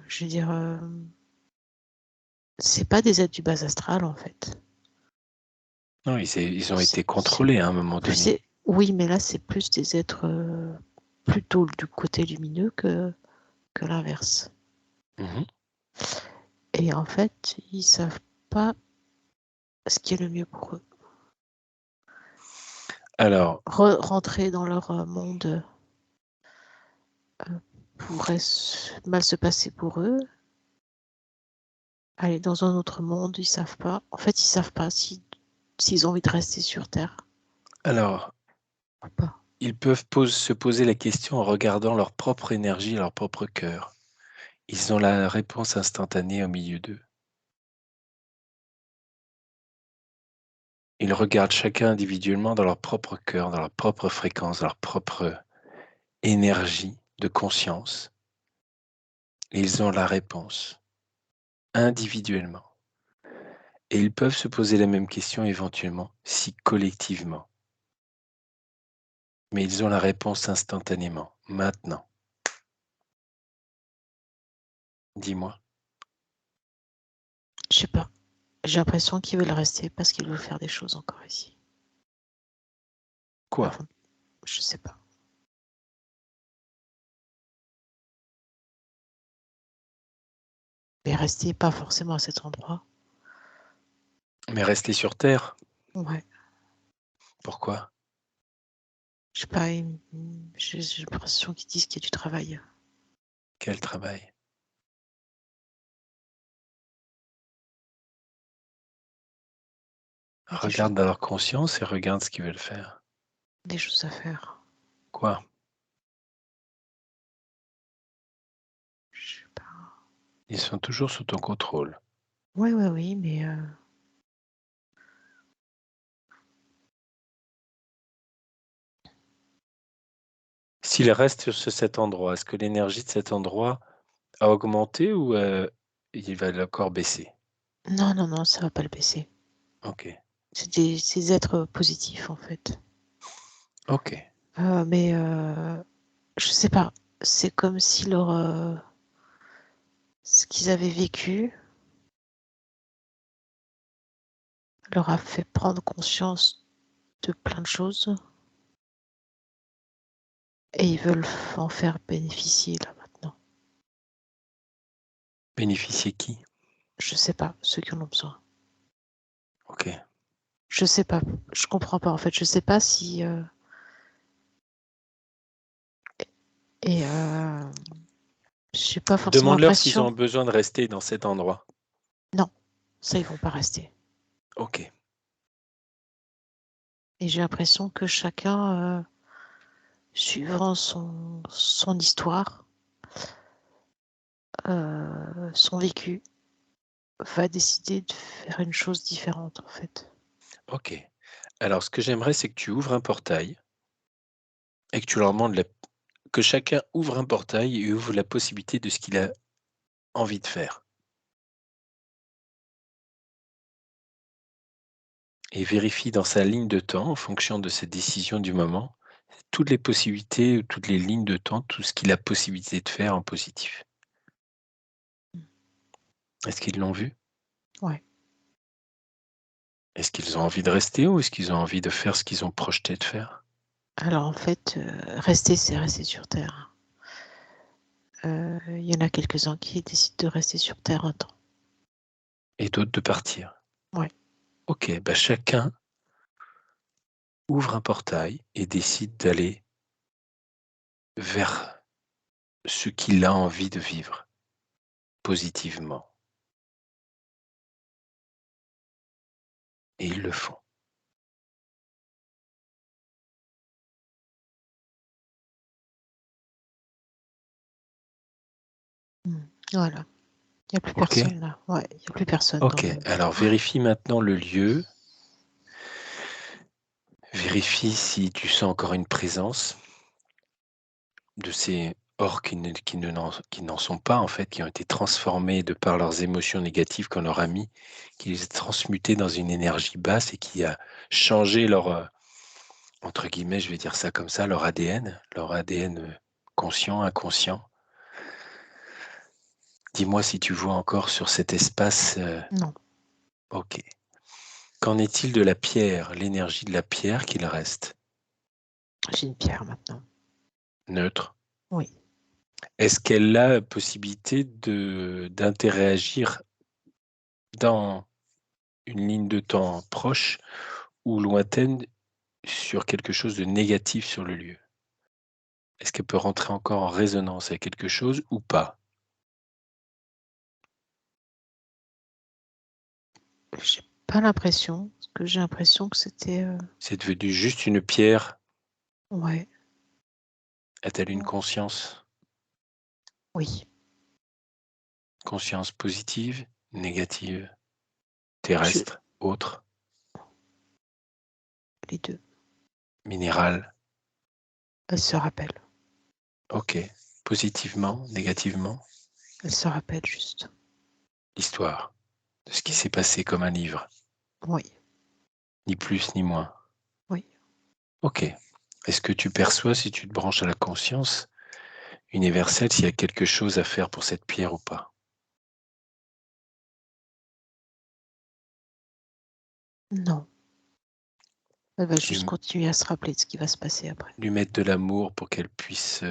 je veux dire, c'est pas des êtres du bas astral en fait. Non, ils ont été C'est contrôlés à un moment donné. oui, mais là, c'est plus des êtres, plutôt du côté lumineux que l'inverse. Mmh. Et en fait, ils savent pas ce qui est le mieux pour eux. Alors Rentrer dans leur, monde, pourrait mal se passer pour eux. Aller dans un autre monde, ils savent pas. En fait, ils savent pas s'ils ont envie de rester sur terre alors, ou pas. ils peuvent se poser la question en regardant leur propre énergie, leur propre cœur. Ils ont la réponse instantanée au milieu d'eux. Ils regardent chacun individuellement dans leur propre cœur, dans leur propre fréquence, dans leur propre énergie de conscience, et ils ont la réponse individuellement. Et ils peuvent se poser la même question éventuellement, si collectivement. Mais ils ont la réponse instantanément, maintenant. Dis-moi. Je sais pas. J'ai l'impression qu'ils veulent rester parce qu'ils veulent faire des choses encore ici. Quoi? Avant je sais pas. Mais rester pas forcément à cet endroit. Mais rester sur Terre? Ouais. Pourquoi? Je sais pas, j'ai l'impression qu'ils disent qu'il y a du travail. Quel travail? Il y a des choses Regarde dans leur conscience et regarde ce qu'ils veulent faire. à faire. Quoi? Je sais pas. Ils sont toujours sous ton contrôle. Ouais, ouais, oui, mais S'ils restent sur cet endroit, est-ce que l'énergie de cet endroit a augmenté ou il va encore baisser? non, non, non, ça va pas le baisser. OK. C'est des êtres positifs, en fait. OK. Mais je sais pas, c'est comme si ce qu'ils avaient vécu leur a fait prendre conscience de plein de choses et ils veulent en faire bénéficier là maintenant. Bénéficier qui? Je sais pas, ceux qui en ont besoin. OK. Je sais pas, je comprends pas en fait, je sais pas si, et j'ai pas forcément Demande-leur s'ils l'impression ont besoin de rester dans cet endroit. non, ça ils vont pas rester OK. et j'ai l'impression que chacun, suivant son histoire, son vécu, va décider de faire une chose différente en fait. OK. Alors ce que j'aimerais, c'est que tu ouvres un portail et que tu leur demandes que chacun ouvre un portail et ouvre la possibilité de ce qu'il a envie de faire. Et vérifie dans sa ligne de temps, en fonction de ses décisions du moment, toutes les possibilités, toutes les lignes de temps, tout ce qu'il a possibilité de faire en positif. Est-ce qu'ils l'ont vu? Ouais. Est-ce qu'ils ont envie de rester ou est-ce qu'ils ont envie de faire ce qu'ils ont projeté de faire? Alors en fait, rester, c'est rester sur terre. Il y en a quelques-uns qui décident de rester sur terre un temps. Et d'autres de partir? Ouais. OK, bah, chacun ouvre un portail et décide d'aller vers ce qu'il a envie de vivre positivement et ils le font. Voilà. Il y a plus OK? personne là. Ouais, il y a plus personne dans OK. le Alors vérifie maintenant le lieu. Vérifie si tu sens encore une présence de ces orques qui n'en sont pas en fait, qui ont été transformés de par leurs émotions négatives qu'on leur a mis, qui les a transmutés dans une énergie basse et qui a changé leur, entre guillemets, je vais dire ça comme ça, leur ADN, conscient, inconscient. Dis-moi si tu vois encore sur cet espace, non, OK. Qu'en est-il de la pierre, l'énergie de la pierre qu'il reste? j'ai une pierre maintenant. Neutre? Oui. Est-ce qu'elle a possibilité d'interagir dans une ligne de temps proche ou lointaine sur quelque chose de négatif sur le lieu? Est-ce qu'elle peut rentrer encore en résonance avec quelque chose ou pas? J'ai pas l'impression, parce que j'ai l'impression que c'était, C'est devenu juste une pierre? ouais, A-t-elle une mmh, conscience? oui, Conscience positive, négative, je terrestre, autre, les 2. minérale? Elle se rappelle. OK. Positivement, négativement? Elle se rappelle juste. L'histoire de ce qui Mmh. s'est passé comme un livre, Oui, ni plus ni moins. oui. OK. Est-ce que tu perçois, si tu te branches à la conscience universelle, s'il y a quelque chose à faire pour cette pierre ou pas? Non, elle va juste Lui continuer à se rappeler de ce qui va se passer après. lui mettre de l'amour pour qu'elle puisse,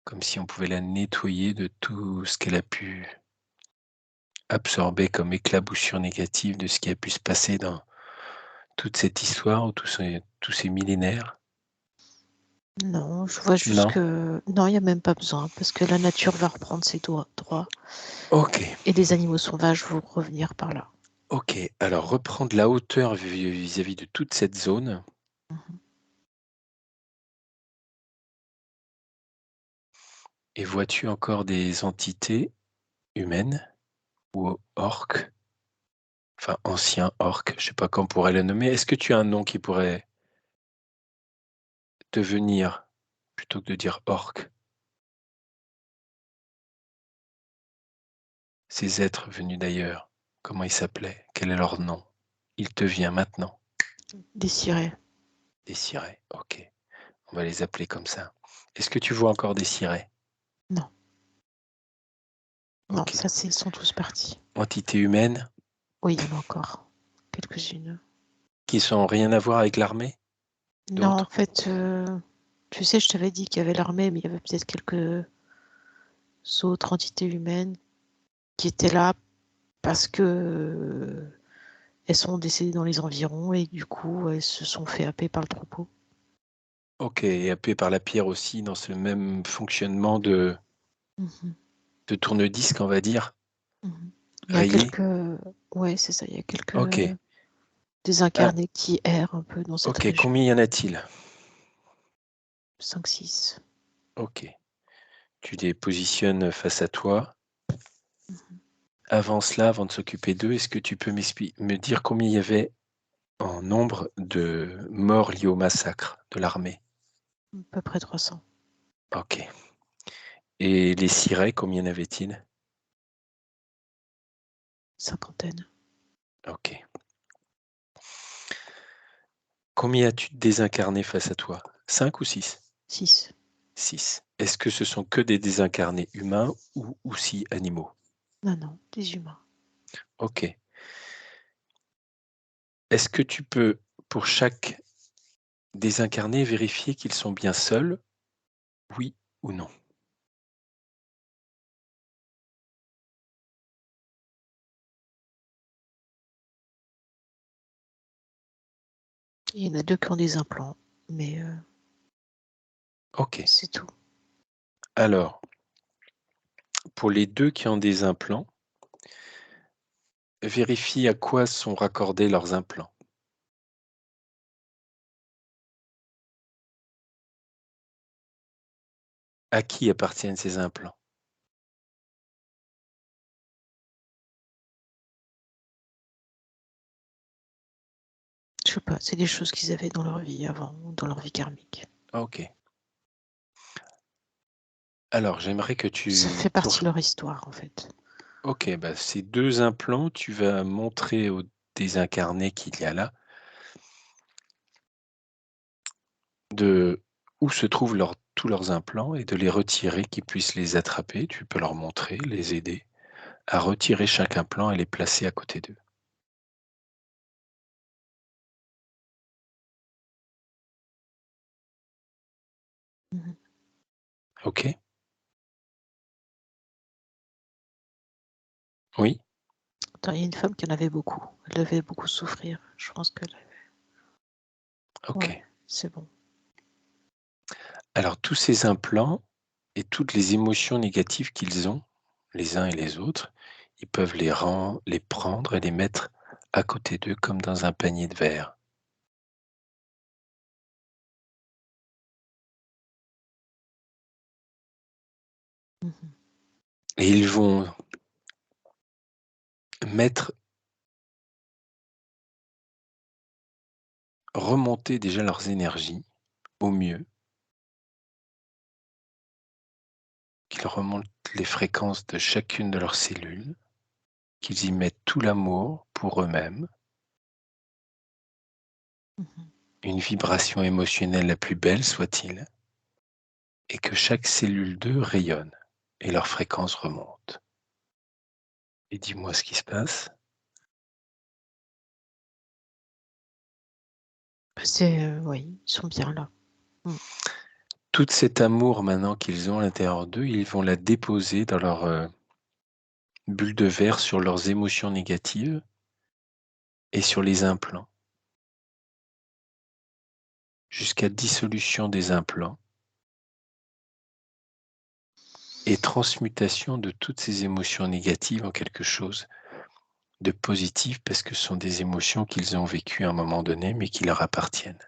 comme si on pouvait la nettoyer de tout ce qu'elle a pu absorber comme éclaboussure négative de ce qui a pu se passer dans toute cette histoire ou tous ces millénaires? Non, je vois juste Non? que non, il y a même pas besoin parce que la nature va reprendre ses droits OK, et les animaux sauvages vont revenir par là. OK. Alors reprends de la hauteur vis-à-vis de toute cette zone Mmh. et vois-tu encore des entités humaines ou orques, enfin anciens orques, je sais pas comment on pourrait les nommer. Est-ce que tu as un nom qui pourrait devenir plutôt que de dire orque, ces êtres venus d'ailleurs, comment ils s'appelaient? Quel est leur nom? Il te vient maintenant. Des Des cirés, OK. On va les appeler comme ça. Est-ce que tu vois encore des cirés? non, non, OK. ça c'est ils sont tous partis. Entités humaines Oui, il y en a encore quelques-unes. qui sont rien à voir avec l'armée? Non, en D'autres? fait, tu sais, je t'avais dit qu'il y avait l'armée, mais il y avait peut-être quelques autres entités humaines qui étaient là parce que, elles sont décédées dans les environs et du coup, elles se sont fait happer par le troupeau. OK, et happé par la pierre aussi dans ce même fonctionnement Mmh. de tourne-disque, on va dire, Mmh. Il y a rayé? quelques ouais, c'est ça, il y a quelques OK. Ah, désincarnés qui errent un peu dans cette OK, région. combien y en a-t-il? 5-6. OK. Tu les positionnes face à toi. Mmh. Avant cela, avant de s'occuper d'eux, est-ce que tu peux me dire combien il y avait en nombre de morts liés au massacre de l'armée? À peu près 300. OK. Et les Cirés, combien y en avait-il? Cinquantaine. OK. Combien as-tu désincarné face à toi? 5 ou 6? 6. 6. Est-ce que ce sont que des désincarnés humains ou aussi animaux? Non, non, des humains. OK. Est-ce que tu peux, pour chaque désincarné, vérifier qu'ils sont bien seuls, oui ou non? Il y en a 2 qui ont des implants, mais OK. c'est tout. Alors, pour les 2 qui ont des implants, vérifie à quoi sont raccordés leurs implants. À qui appartiennent ces implants? sais pas, c'est des choses qu'ils avaient dans leur vie avant, dans leur vie karmique. OK. Alors j'aimerais que Ça tu fait partie pour de leur histoire, en fait. OK, bah, ces 2 implants, tu vas montrer au désincarné qu'il y a là, de où se trouvent tous leurs implants et de les retirer, qu'ils puissent les attraper. Tu peux leur montrer, les aider à retirer chaque implant et les placer à côté d'eux. Mmh. OK? Oui? Attends, il y a une femme qui en avait beaucoup. Elle devait beaucoup souffrir. Je pense que ouais, OK. c'est bon. Alors tous ces implants et toutes les émotions négatives qu'ils ont, les uns et les autres, ils peuvent les prendre et les mettre à côté d'eux comme dans un panier de verre. Mmh. Et ils vont mettre remonter déjà leurs énergies au mieux, qu'ils remontent les fréquences de chacune de leurs cellules, qu'ils y mettent tout l'amour pour eux-mêmes, Mmh. une vibration émotionnelle la plus belle soit-il, et que chaque cellule d'eux rayonne et leur fréquence remonte. Et dis-moi ce qui se passe. Bah, oui, ils sont bien là. Mmh. Tout cet amour maintenant qu'ils ont à l'intérieur d'eux, ils vont la déposer dans leur, bulle de verre sur leurs émotions négatives et sur les implants, jusqu'à dissolution des implants et transmutation de toutes ces émotions négatives en quelque chose de positif, parce que ce sont des émotions qu'ils ont vécues à un moment donné, mais qui leur appartiennent.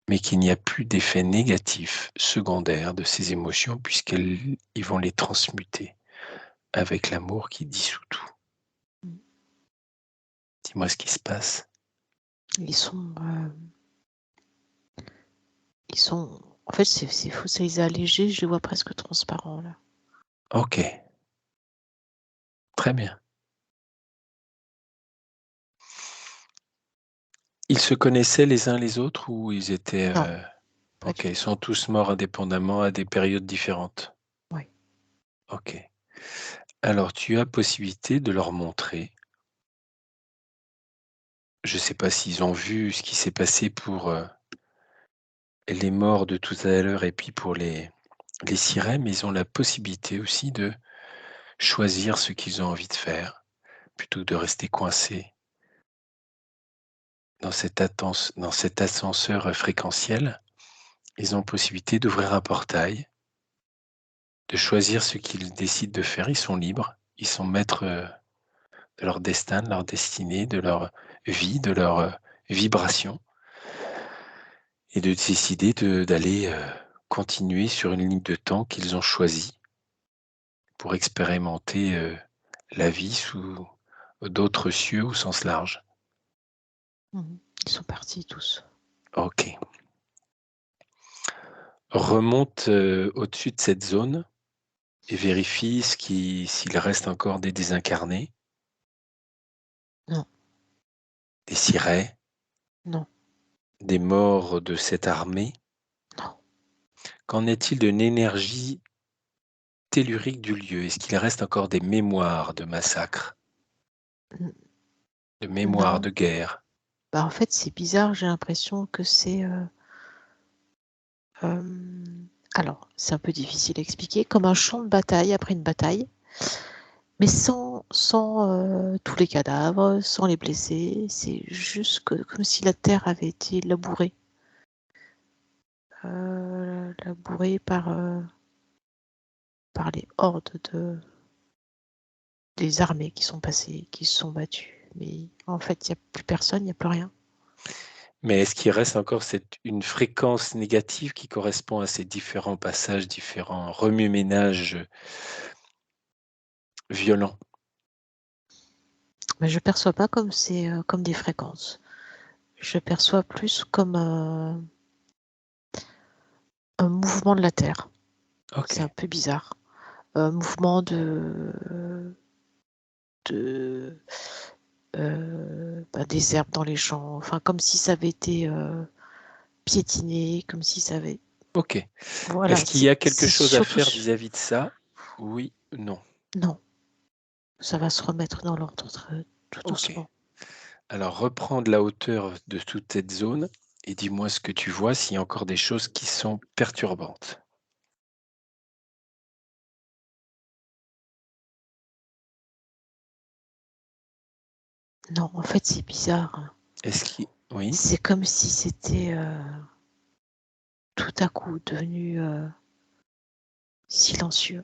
Mais qu'il n'y a plus d'effet négatif secondaire de ces émotions ils vont les transmuter avec l'amour qui dissout tout. Mmh. Dis-moi ce qui se passe. Ils sont, ils sont en fait, c'est fou, ça les a allégés, je les vois presque transparents, là. OK, très bien. Ils se connaissaient les uns les autres ou ils étaient, Non, pas OK, du ils tout. sont tous morts indépendamment à des périodes différentes? Ouais. OK. Alors tu as possibilité de leur montrer, je ne sais pas s'ils ont vu ce qui s'est passé pour, les morts de tout à l'heure et puis pour les sirènes, mais ils ont la possibilité aussi de choisir ce qu'ils ont envie de faire, plutôt que de rester coincés dans cet ascenseur, fréquentiel. Ils ont possibilité d'ouvrir un portail, de choisir ce qu'ils décident de faire. Ils sont libres, ils sont maîtres, de leur destin, de leur destinée, de leur vie, de leur, vibration, et de décider d'aller, continuer sur une ligne de temps qu'ils ont choisie pour expérimenter, la vie sous d'autres cieux au sens large. Mmh. Ils sont partis tous. OK. Remonte, au-dessus de cette zone et vérifie s'il reste encore des désincarnés, Non, des sirets, non, des morts de cette armée. non. Qu'en est-il de l'énergie tellurique du lieu? Est-ce qu'il reste encore des mémoires de massacres, N de mémoires non. de guerre? Bah, en fait, c'est bizarre, j'ai l'impression que alors, c'est un peu difficile à expliquer, comme un champ de bataille après une bataille, mais sans tous les cadavres, sans les blessés. C'est juste que comme si la terre avait été labourée par les hordes des armées qui sont passées, qui se sont battues. Mais en fait, il y a plus personne, il y a plus rien. Mais est-ce qu'il reste encore une fréquence négative qui correspond à ces différents passages, différents remue-ménages, violents? Mais je perçois pas comme comme des fréquences. je perçois plus comme un mouvement de la Terre. C'est un OK. peu bizarre. Un mouvement de des herbes dans les champs, enfin comme si ça avait été, piétiné, comme si ça avait OK. voilà, Est-ce qu'il y a quelque c'est chose à surtout faire vis-à-vis de ça? Oui, non. non, ça va se remettre dans l'ordre tout OK. doucement. Alors reprends de la hauteur de toute cette zone et dis-moi ce que tu vois, s'il y a encore des choses qui sont perturbantes. Non, en fait, c'est bizarre, hein. Est-ce qu'il Oui? C'est comme si c'était, tout à coup devenu, silencieux.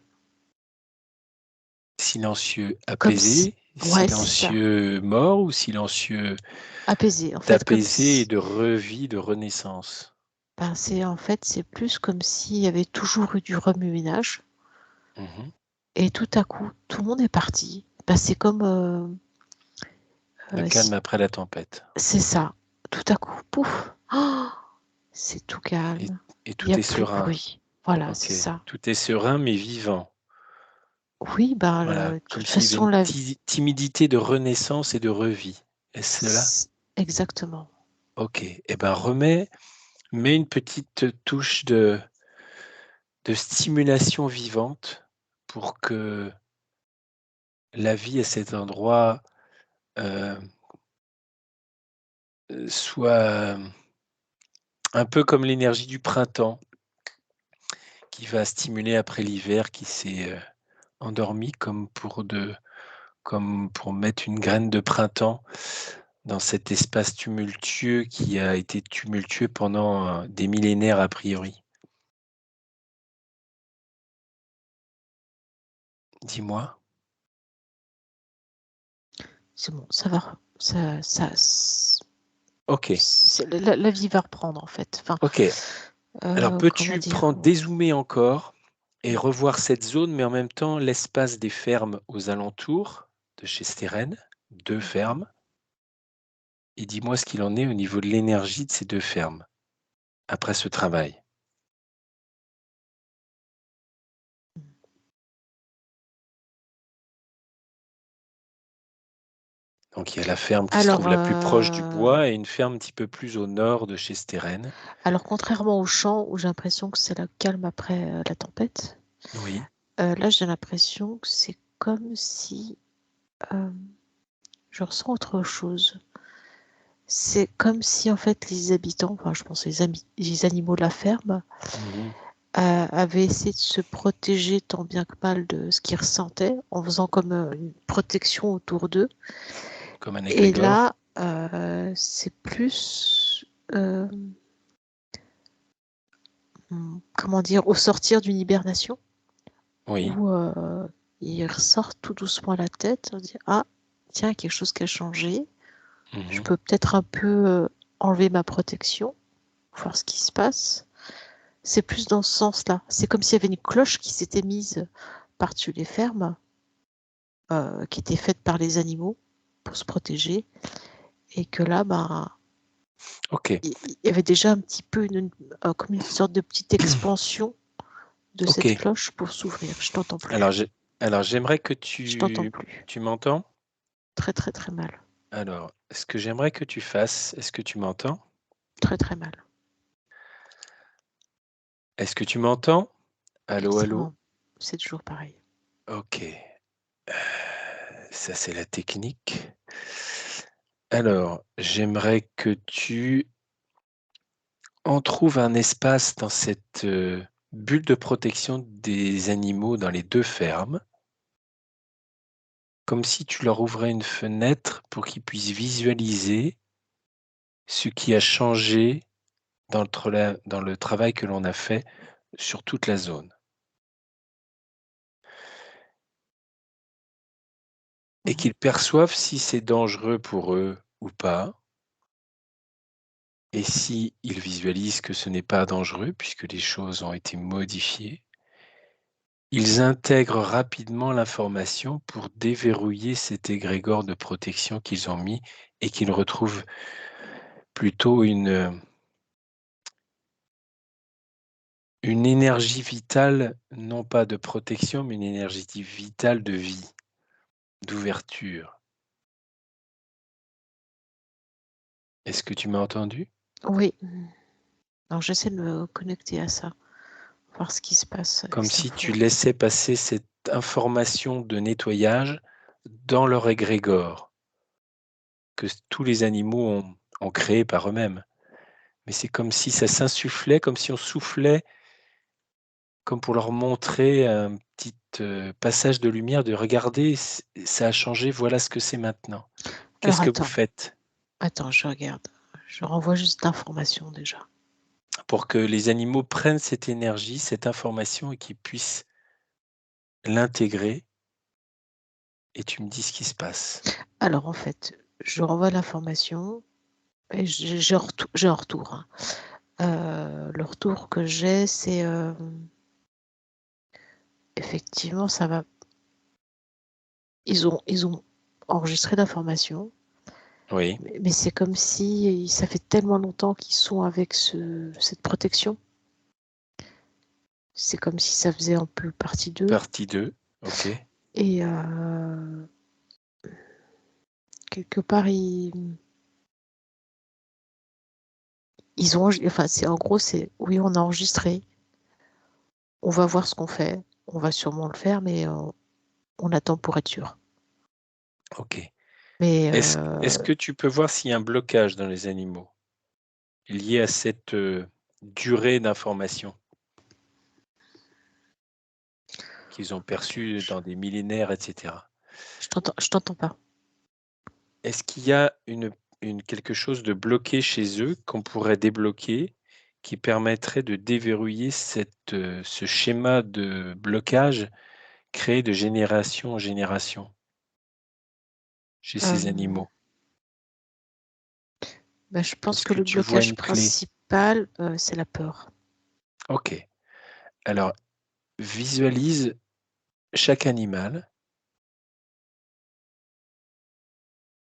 Silencieux Comme si apaisé, ouais, c'est ça, silencieux mort ou silencieux apaisé. En fait, comme d'apaisé et si de revie, de renaissance? c'est plus comme s'il y avait toujours eu du remue-ménage Mmh. et tout à coup, tout le monde est parti. C'est comme, Le calme si après la tempête c'est ça, tout à coup, pouf! Oh, c'est tout et calme, et il y a tout est plus de serein. bruit. Voilà, c'est OK. ça. Tout est serein mais vivant. Oui, Voilà, de comme toute s'il y avait façon, une la vie timidité de renaissance et de revie. Est-ce cela? exactement. OK et ben mets une petite touche de stimulation vivante pour que la vie à cet endroit, heu, soit, un peu comme l'énergie du printemps qui va stimuler après l'hiver qui s'est, endormi comme pour mettre une graine de printemps dans cet espace tumultueux qui a été tumultueux pendant, des millénaires a priori. Dis-moi? C'est bon, ça va ça OK, la vie va reprendre, en fait. Enfin, OK. Alors comment peux-tu dire? prendre dézoomer encore et revoir cette zone, mais en même temps l'espace des fermes aux alentours de chez Steren, 2 Mmh mh. fermes, et dis-moi ce qu'il en est au niveau de l'énergie de ces 2 fermes, après ce travail? Donc il y a la ferme qui se Alors, trouve la plus proche du bois et une ferme un petit peu plus au nord de chez Steren. alors contrairement au chant où j'ai l'impression que c'est le calme après, la tempête, Oui, là, j'ai l'impression que c'est comme si, hem, je ressens autre chose. C'est comme si, en fait, les habitants, enfin, je pense les animaux de la ferme, mmh, avaient essayé de se protéger tant bien que mal de ce qu'ils ressentaient en faisant comme, une protection autour d'eux comme un et égrégore. là, c'est plus, comment dire? Au sortir d'une hibernation Oui, où, ils ressortent tout doucement la tête, on dit: «Ah, tiens, quelque chose qui a changé. Je mmh, peux peut-être un peu, enlever ma protection, voir ce qui se passe». C'est plus dans ce sens-là. C'est comme s'il y avait une cloche qui s'était mise par-dessus les fermes, qui était faite par les animaux pour se protéger et que là, ben, OK, il y avait déjà un petit peu comme une sorte de petite expansion de cette OK. cloche pour s'ouvrir. Je t'entends Alors plus. j'ai alors j'aimerais que Je t'entends tu plus. tu m'entends? Très, très, très mal. Alors, ce que j'aimerais que tu fasses, est-ce que tu m'entends? Très, très mal. Est-ce que tu m'entends? Allô, allô? Extrêmement. C'est toujours pareil. OK, ça c'est la technique. Alors, j'aimerais que tu en trouves un espace dans cette, bulle de protection des animaux dans les 2 fermes, comme si tu leur ouvrais une fenêtre pour qu'ils puissent visualiser ce qui a changé dans le travail que l'on a fait sur toute la zone et Mmh. qu'ils perçoivent si c'est dangereux pour eux ou pas. Et si ils visualisent que ce n'est pas dangereux puisque les choses ont été modifiées, ils intègrent rapidement l'information pour déverrouiller cet égrégore de protection qu'ils ont mis et qu'ils retrouvent plutôt une énergie vitale, non pas de protection, mais une énergie vitale de vie, d'ouverture. Est-ce que tu m'as entendu? Oui. Alors j'essaie de me connecter à ça, voir ce qui se passe avec Comme cette si tu info. laissais passer cette information de nettoyage dans leur égrégore, que tous les animaux ont créé par eux-mêmes. Mais c'est comme si ça s'insufflait, comme si on soufflait, comme pour leur montrer un petit, passage de lumière, de: «Regardez, ça a changé, voilà ce que c'est maintenant. Alors Qu'est-ce que vous attends, faites?» je regarde. Je renvoie juste l'information déjà. Pour que les animaux prennent cette énergie, cette information et qu'ils puissent l'intégrer et tu me dis ce qui se passe. Alors en fait, je renvoie l'information et j'ai un retour, hein. Le retour que j'ai, c'est, effectivement, ça va ils ont enregistré l'information, Oui, mais c'est comme si ça fait tellement longtemps qu'ils sont avec cette protection. C'est comme si ça faisait un peu partie d'eux partie 2. OK. et quelque part, ils ont enfin, c'est en gros, c'est: «Oui, on a enregistré, on va voir ce qu'on fait, on va sûrement le faire, mais on attend pour être sûr». OK. Mais Est-ce que tu peux voir s'il y a un blocage dans les animaux, lié à cette, durée d'information qu'ils ont perçue dans des millénaires et cetera? je t'entends pas. Est-ce qu'il y a quelque chose de bloqué chez eux qu'on pourrait débloquer, qui permettrait de déverrouiller ce schéma de blocage créé de génération en génération chez ces Hem, animaux? Bah, je pense Est-ce que que le tu vois blocage une clé? principal, c'est la peur. OK. Alors visualise chaque animal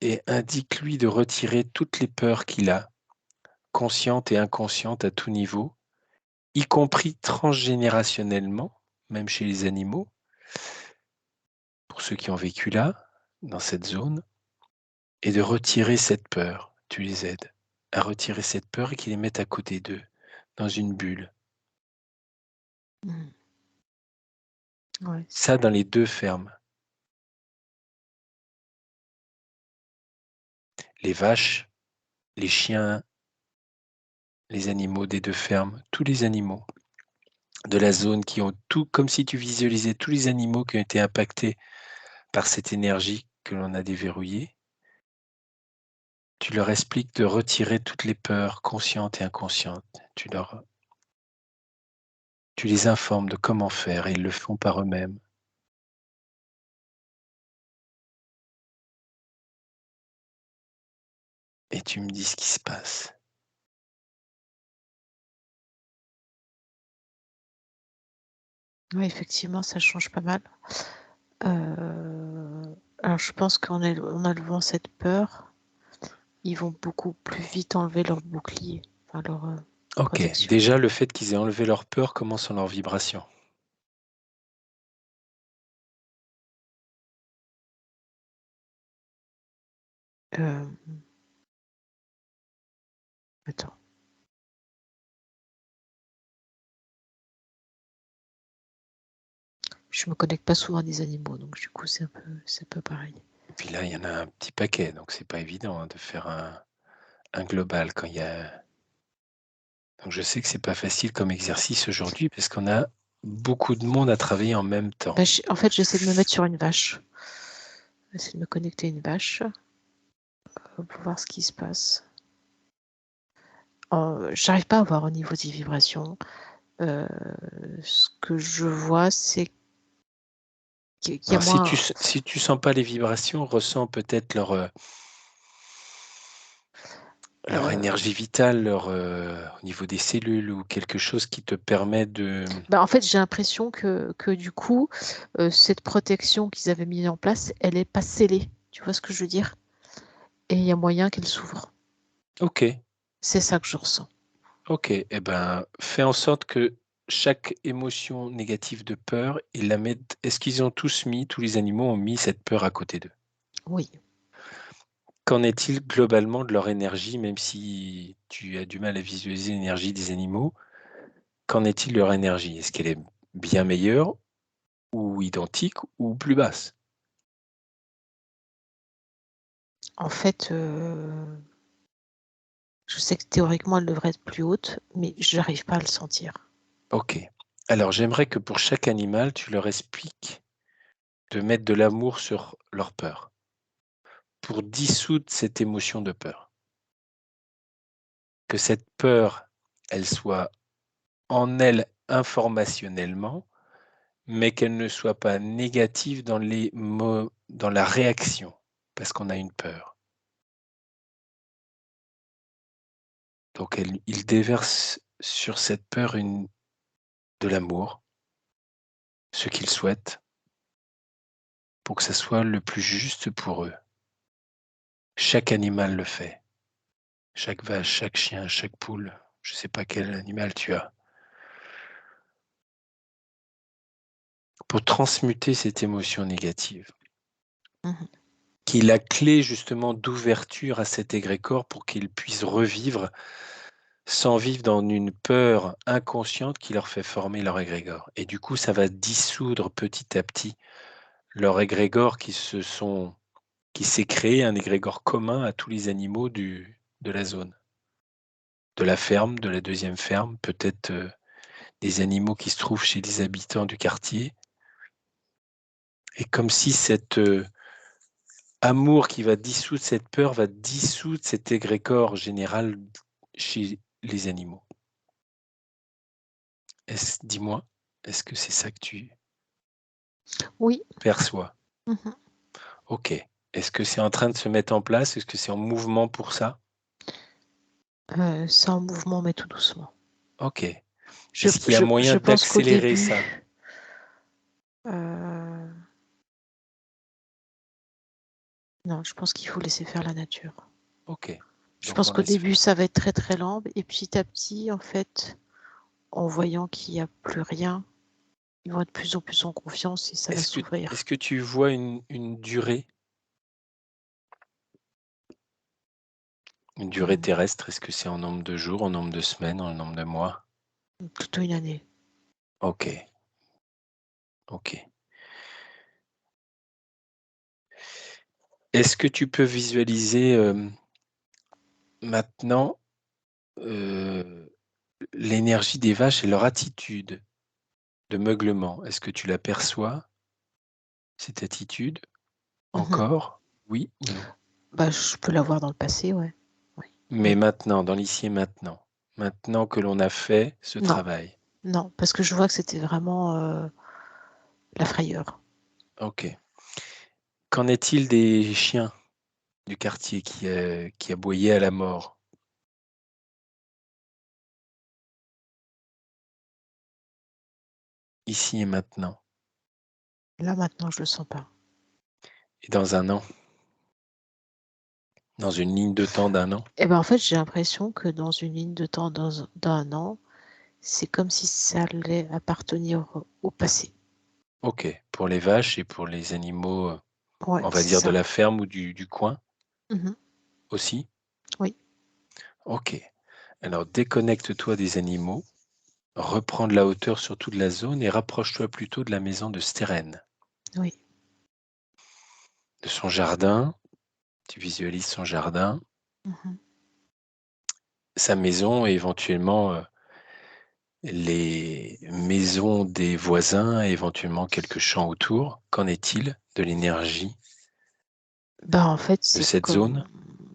et indique-lui de retirer toutes les peurs qu'il a, conscientes et inconscientes à tout niveau, y compris transgénérationnellement, même chez les animaux, pour ceux qui ont vécu là, dans cette zone, et de retirer cette peur. Tu les aides à retirer cette peur et qu'ils les mettent à côté d'eux, dans une bulle. Mmh. Ouais. Ça dans les 2 fermes. Les vaches, les chiens, les animaux des 2 fermes, tous les animaux de la zone qui ont tout comme si tu visualisais tous les animaux qui ont été impactés par cette énergie que l'on a déverrouillée. Tu leur expliques de retirer toutes les peurs conscientes et inconscientes. Tu les informes de comment faire et ils le font par eux-mêmes et tu me dis ce qui se passe. Ouais, effectivement, ça change pas mal. Alors je pense en enlevant cette peur, ils vont beaucoup plus vite enlever leur bouclier, enfin leur, OK, protection. déjà le fait qu'ils aient enlevé leur peur, comment sont leurs vibrations? Hem, Attends, je me connecte pas souvent à des animaux, donc du coup c'est un peu pareil. Et puis là, il y en a un petit paquet, donc c'est pas évident, hein, de faire un global quand il y a donc je sais que c'est pas facile comme exercice aujourd'hui parce qu'on a beaucoup de monde à travailler en même temps. Bah, en fait, j'essaie de me mettre sur une vache. J'essaie de me connecter à une vache, pour voir ce qui se passe. J'arrive pas à voir au niveau des vibrations. Heu, Ce que je vois, c'est qu'il y a Alors moins, si tu sens pas les vibrations, ressens peut-être leur heu, énergie vitale, au niveau des cellules ou quelque chose qui te permet de bah, en fait, j'ai l'impression que du coup, cette protection qu'ils avaient mis en place, elle est pas scellée. Tu vois ce que je veux dire? Et il y a moyen qu'elle s'ouvre. OK. C'est ça que je ressens. OK, et ben, fais en sorte que chaque émotion négative de peur, ils la mettent est-ce qu'ils ont tous les animaux ont mis cette peur à côté d'eux? Oui. Qu'en est-il globalement de leur énergie, même si tu as du mal à visualiser l'énergie des animaux? Qu'en est-il de leur énergie? Est-ce qu'elle est bien meilleure ou identique ou plus basse? En fait, je sais que théoriquement, elle devrait être plus haute, mais j'arrive pas à le sentir. OK. Alors j'aimerais que pour chaque animal, tu leur expliques de mettre de l'amour sur leur peur, pour dissoudre cette émotion de peur. Que cette peur, elle soit en elle informationnellement, mais qu'elle ne soit pas négative dans la réaction, parce qu'on a une peur. Donc il déverse sur cette peur de l'amour, ce qu'ils souhaitent, pour que ça soit le plus juste pour eux. Chaque animal le fait. Chaque vache, chaque chien, chaque poule, je ne sais pas quel animal tu as. Pour transmuter cette émotion négative, Mmh. qui est la clé justement d'ouverture à cet égrégore pour qu'ils puissent revivre sans vivre dans une peur inconsciente qui leur fait former leur égrégore. Et du coup, ça va dissoudre petit à petit leur égrégore qui s'est créé, un égrégore commun à tous les animaux de la zone, de la ferme, de la deuxième ferme, peut-être des animaux qui se trouvent chez les habitants du quartier. Et comme si cet amour qui va dissoudre cette peur va dissoudre cet égrégore général chez les animaux. Dis-moi, est-ce que c'est ça que tu Oui. perçois? Mmh. OK. Est-ce que c'est en train de se mettre en place? Est-ce que c'est en mouvement pour ça? C'est en mouvement, mais tout doucement. OK. Je Est-ce qu'il y a je moyen je pense qu'au d'accélérer début, ça? heu, non, je pense qu'il faut laisser faire la nature. OK. Je Donc pense on qu'au laisse début, faire. ça va être très, très lent et petit à petit, en fait, en voyant qu'il y a plus rien, ils vont être de plus en plus en confiance et ça va Est-ce s'ouvrir. que tu vois une durée? Une durée Mmh, terrestre? Est-ce que c'est en nombre de jours, en nombre de semaines, en nombre de mois? plutôt une année. OK, OK. Est-ce que tu peux visualiser, maintenant, heu, l'énergie des vaches et leur attitude de meuglement? Est-ce que tu l'aperçois, cette attitude, Mmh. encore? Oui ou non? Bah, je peux l'avoir dans le passé, ouais. Oui, Mais oui. maintenant, dans l'ici et maintenant, maintenant que l'on a fait ce Non, travail. non, parce que je vois que c'était vraiment, la frayeur. OK. Qu'en est-il des chiens du quartier qui aboyaient à la mort? Ici et maintenant Là, maintenant, je le sens pas. et dans un an? Dans une ligne de temps d'un an? Et ben, en fait, j'ai l'impression que dans une ligne de temps d'un an, c'est comme si ça allait appartenir au passé. OK. Pour les vaches et pour les animaux, Ouais, on va c'est dire de ça. la ferme ou du coin Mmh. aussi? Oui, OK. Alors déconnecte-toi des animaux, reprends de la hauteur sur toute la zone et rapproche-toi plutôt de la maison de Steren, oui. de son jardin. Tu visualises son jardin, Mmh. sa maison et éventuellement, les maisons des voisins et éventuellement quelques champs autour. Qu'en est-il de l'énergie Bah, en fait, de c'est cette comme zone?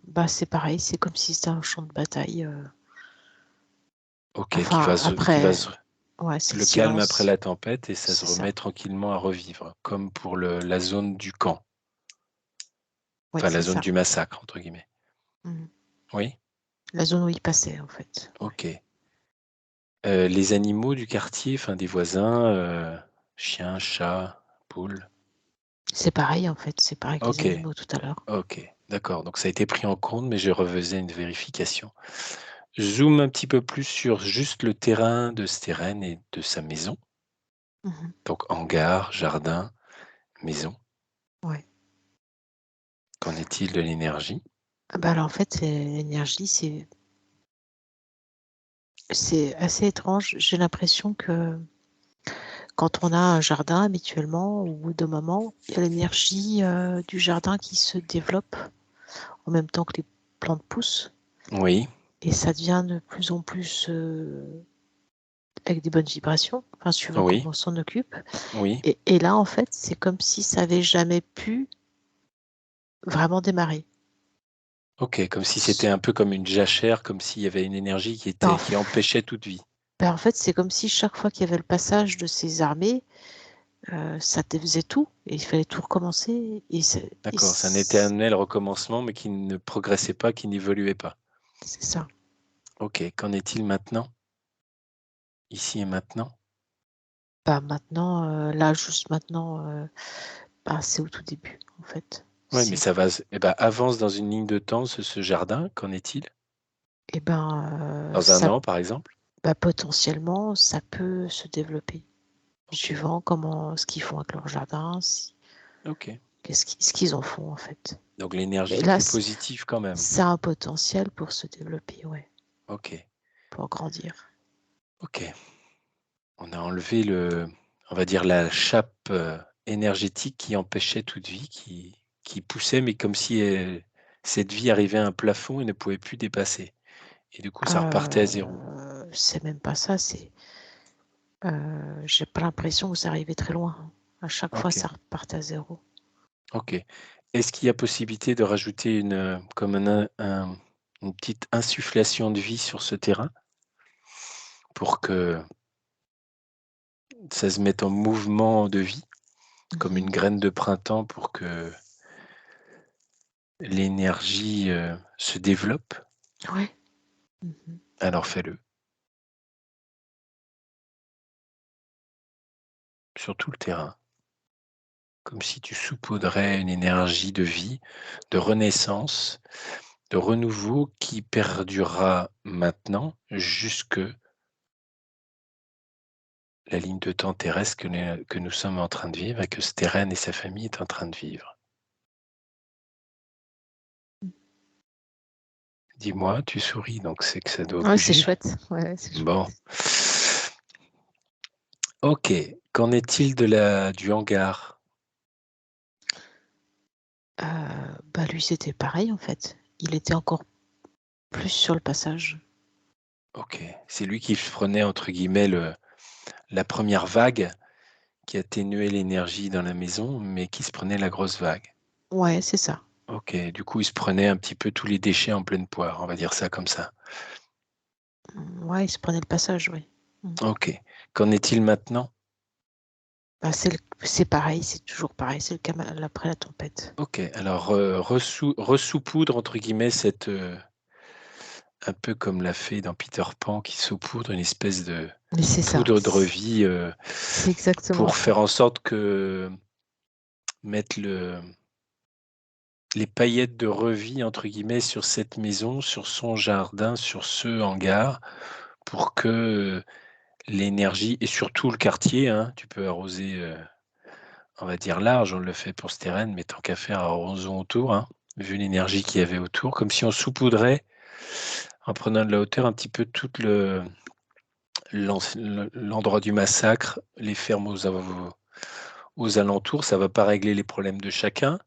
bah, c'est pareil, c'est comme si c'était un champ de bataille, OK, enfin qui va après se ouais, c'est le le calme après silence, la tempête et ça se c'est ça. remet tranquillement à revivre, comme pour la zone du camp, Oui, enfin la c'est zone ça. du «massacre» entre guillemets. Mmh. Oui? La zone où il passait, en fait, ouais. OK. Les animaux du quartier, enfin des voisins, chiens, chats, poules? C'est pareil, en fait, c'est pareil que les OK, animaux tout à l'heure. OK, d'accord, donc ça a été pris en compte, mais je refaisais une vérification. zoome un petit peu plus sur juste le terrain de Steren et de sa maison. Mmh. Donc hangar, jardin, maison. Ouais. Qu'en est-il de l'énergie? Ah bah, alors en fait, l'énergie, c'est assez étrange. J'ai l'impression que quand on a un jardin habituellement, au bout d'un moment, il y a l'énergie, du jardin qui se développe en même temps que les plantes poussent Oui, et ça devient de plus en plus, avec des bonnes vibrations, enfin suivant oui, comment on s'en occupe oui. et là, en fait, c'est comme si ça avait jamais pu vraiment démarrer. OK, comme si c'était S un peu comme une jachère, comme s'il y avait une énergie bah, en qui f empêchait toute vie. en fait, c'est comme si chaque fois qu'il y avait le passage de ces armées, ça défaisait tout et il fallait tout recommencer et D'accord, c'est un éternel recommencement, mais qui ne progressait pas, qui n'évoluait pas. c'est ça. OK, qu'en est-il maintenant? Ici et maintenant? Bah, maintenant, là, juste maintenant, bah, c'est au tout début, en fait. Oui, mais C'est ça va avance dans une ligne de temps ce jardin, qu'en est-il? et ben, Dans un ça an, par exemple? bah, potentiellement, ça peut se développer OK, suivant comment ce qu'ils font avec leur jardin, si OK. ce qu'ils en font, en fait. Donc Mais l'énergie là, est positive quand même. ça a un potentiel pour se développer, ouais, OK, pour grandir. OK. On a enlevé on va dire la chape, énergétique qui empêchait toute vie, qui poussait, mais comme si, cette vie arrivait à un plafond et ne pouvait plus dépasser et du coup ça repartait à zéro. C'est même pas ça, j'ai pas l'impression que ça arrivait très loin, hein. À chaque fois, OK, ça repartait à zéro. OK. Est-ce qu'il y a possibilité de rajouter comme une petite insufflation de vie sur ce terrain pour que ça se mette en mouvement de vie, comme Mmh. une graine de printemps pour que l'énergie, se développe? Ouais. Mmh. Alors fais-le, sur tout le terrain. Comme si tu saupoudrais une énergie de vie, de renaissance, de renouveau qui perdurera maintenant jusque la ligne de temps terrestre que nous sommes en train de vivre et que Steren et sa famille est en train de vivre. Dis-moi, tu souris, donc c'est que ça doit Ouais, c'est bouger. chouette. Ouais, ouais, c'est Bon. chouette. OK. Qu'en est-il du hangar? Bah, lui, c'était pareil, en fait. Il était encore plus sur le passage. OK. C'est lui qui prenait entre guillemets la première vague qui atténuait l'énergie dans la maison, mais qui se prenait la grosse vague. Ouais, c'est ça. OK, du coup, il se prenait un petit peu tous les déchets en pleine poire, on va dire ça comme ça. Ouais, il se prenait le passage, oui. Mmh. OK. Qu'en est-il maintenant? Bah, c'est pareil, c'est toujours pareil, c'est le cama après la tempête. OK, alors, «ressaupoudre» entre guillemets un peu comme l'a fait dans Peter Pan qui saupoudre une espèce de Mais c'est ça, poudre de revie, c'est exactement pour ça. faire en sorte que mettre les paillettes de «revie» entre guillemets sur cette maison, sur son jardin, sur ce hangar pour que, l'énergie et surtout le quartier, hein, tu peux arroser, on va dire large, on le fait pour Steren, mais tant qu'à faire, arrosons autour, hein, vu l'énergie qu'il y avait autour, comme si on saupoudrait, en prenant de la hauteur, un petit peu toute l'endroit du massacre, les fermes aux alentours. Ça va pas régler les problèmes de chacun,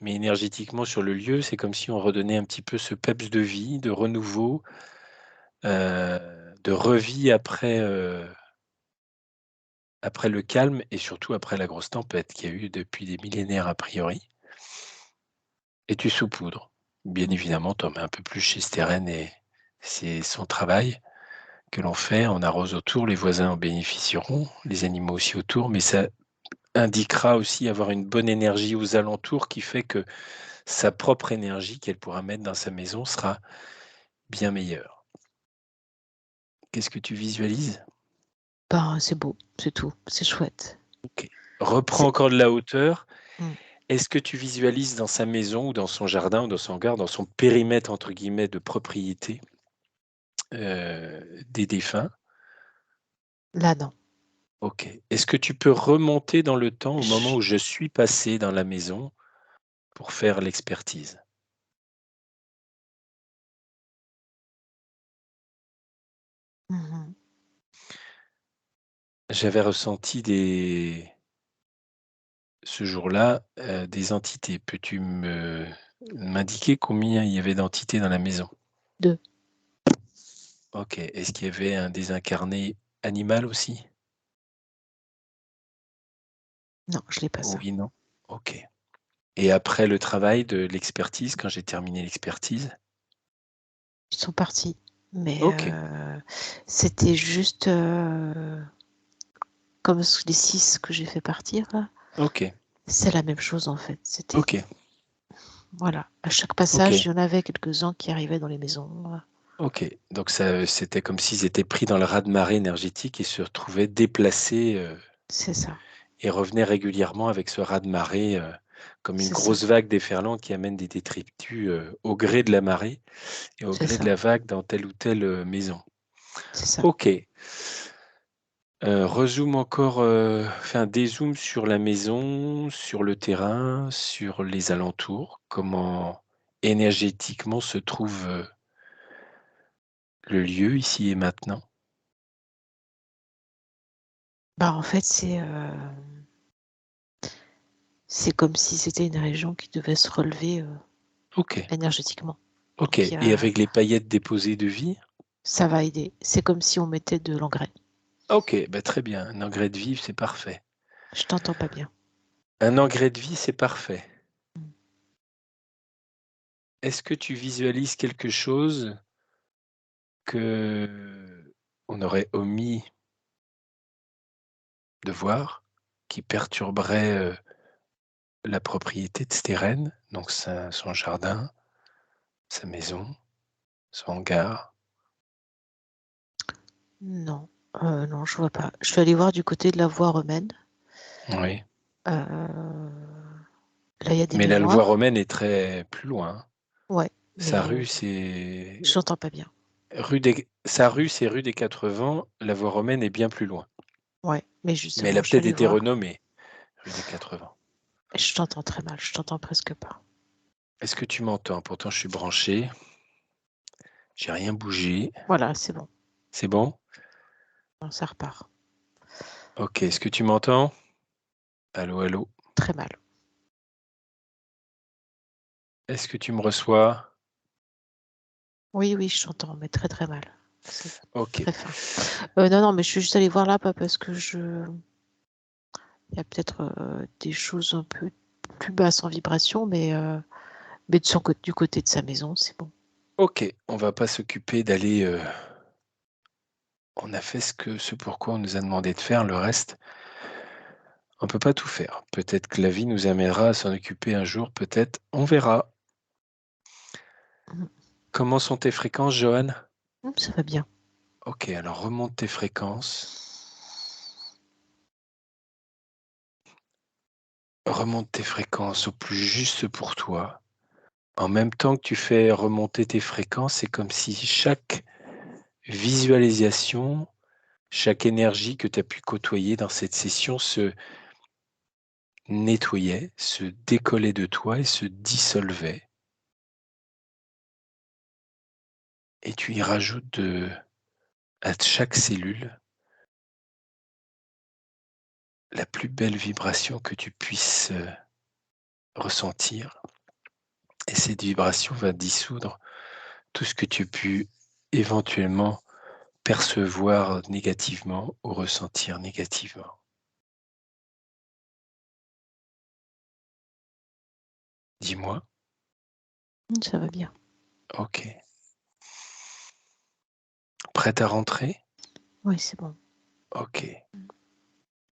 mais énergétiquement sur le lieu, c'est comme si on redonnait un petit peu ce peps de vie, de renouveau, de revie après le calme et surtout après la grosse tempête qu'il y a eu depuis des millénaires a priori. Et tu saupoudres. Bien Mmh. évidemment, tu en mets un peu plus chez Steren et c'est son travail que l'on fait. On arrose autour, les voisins en bénéficieront, les animaux aussi autour, mais ça indiquera aussi avoir une bonne énergie aux alentours qui fait que sa propre énergie qu'elle pourra mettre dans sa maison sera bien meilleure. Qu'est-ce que tu visualises? Ben, c'est beau, c'est tout, c'est chouette. OK. Reprends C'est encore de la hauteur. mmh. Est-ce que tu visualises dans sa maison ou dans son jardin ou dans son hangar, dans son «périmètre» entre guillemets de propriété, des défunts? Là, non. OK. Est-ce que tu peux remonter dans le temps au moment J où je suis passé dans la maison pour faire l'expertise? Mmh. J'avais ressenti ce jour-là, des entités. Peux-tu m'indiquer combien il y avait d'entités dans la maison? 2. OK. Est-ce qu'il y avait un désincarné animal aussi? Non, je l'ai pas ça. Oui, non? OK. Et après le travail de l'expertise, quand j'ai terminé l'expertise? Ils sont partis, mais OK, c'était juste, comme les 6 que j'ai fait partir là, OK, c'est la même chose en fait. C'était OK, voilà, à chaque passage, OK, il y en avait quelques-uns qui arrivaient dans les maisons, OK. Donc ça, c'était comme s'ils étaient pris dans le raz-de-marée énergétique et se retrouvaient déplacés, c'est ça, et revenaient régulièrement avec ce raz-de-marée, comme une c'est ça, grosse vague déferlante qui amène des détritus, au gré de la marée et au c'est gré de ça, la vague dans telle ou telle, maison. c'est ça. OK. Rezoom encore, fais un dézoom sur la maison, sur le terrain, sur les alentours. Comment énergétiquement se trouve, le lieu ici et maintenant? Bah, en fait, c'est comme si c'était une région qui devait se relever, OK, énergétiquement. OK, Donc il y et a avec les paillettes déposées de vie? ça va aider. C'est comme si on mettait de l'engrais. OK, bah, très bien, un engrais de vie, c'est parfait. Je t'entends pas bien. Un engrais de vie, c'est parfait. Mmh. Est-ce que tu visualises quelque chose qu'on aurait omis de voir, qui perturberait, la propriété de Steren, donc son jardin, sa maison, son hangar? Non, non, je vois pas. Je suis allée voir du côté de la voie romaine. Oui, Là, il y a des mais la voie mémoires. romaine est très plus loin, hein. Ouais, Sa mais rue, c'est je t'entends pas bien. sa rue, c'est rue des 80, la voie romaine est bien plus loin. Ouais, mais Mais elle justement, a je suis peut-être allée été voir renommée, rue des 80. et je t'entends très mal, je t'entends presque pas. Est-ce que tu m'entends? Pourtant je suis branché, j'ai rien bougé. Voilà, c'est bon, C'est bon? ça repart. OK, est-ce que tu m'entends? Allô, allô? Très mal. Est-ce que tu me reçois? Oui, oui, je t'entends, mais très, très mal. C'est OK. très fin. Non, non, mais je suis juste allée voir là, pas parce que il y a peut-être, des choses un peu plus basses en vibration, mais du côté de sa maison, c'est bon. OK, on va pas s'occuper d'aller, on a fait ce pourquoi on nous a demandé de faire, le reste, on peut pas tout faire. Peut-être que la vie nous amènera à s'en occuper un jour, peut-être, on verra. Mmh. Comment sont tes fréquences, Johan? Ça va bien. OK, alors remonte tes fréquences. Remonte tes fréquences au plus juste pour toi. En même temps que tu fais remonter tes fréquences, c'est comme si chaque visualisation, chaque énergie que tu as pu côtoyer dans cette session se nettoyait, se décollait de toi et se dissolvait. Et tu y rajoutes à chaque cellule la plus belle vibration que tu puisses ressentir. Et cette vibration va dissoudre tout ce que tu as pu éventuellement percevoir négativement ou ressentir négativement. Dis-moi. Ça va bien. OK. Prête à rentrer? Oui, c'est bon. OK.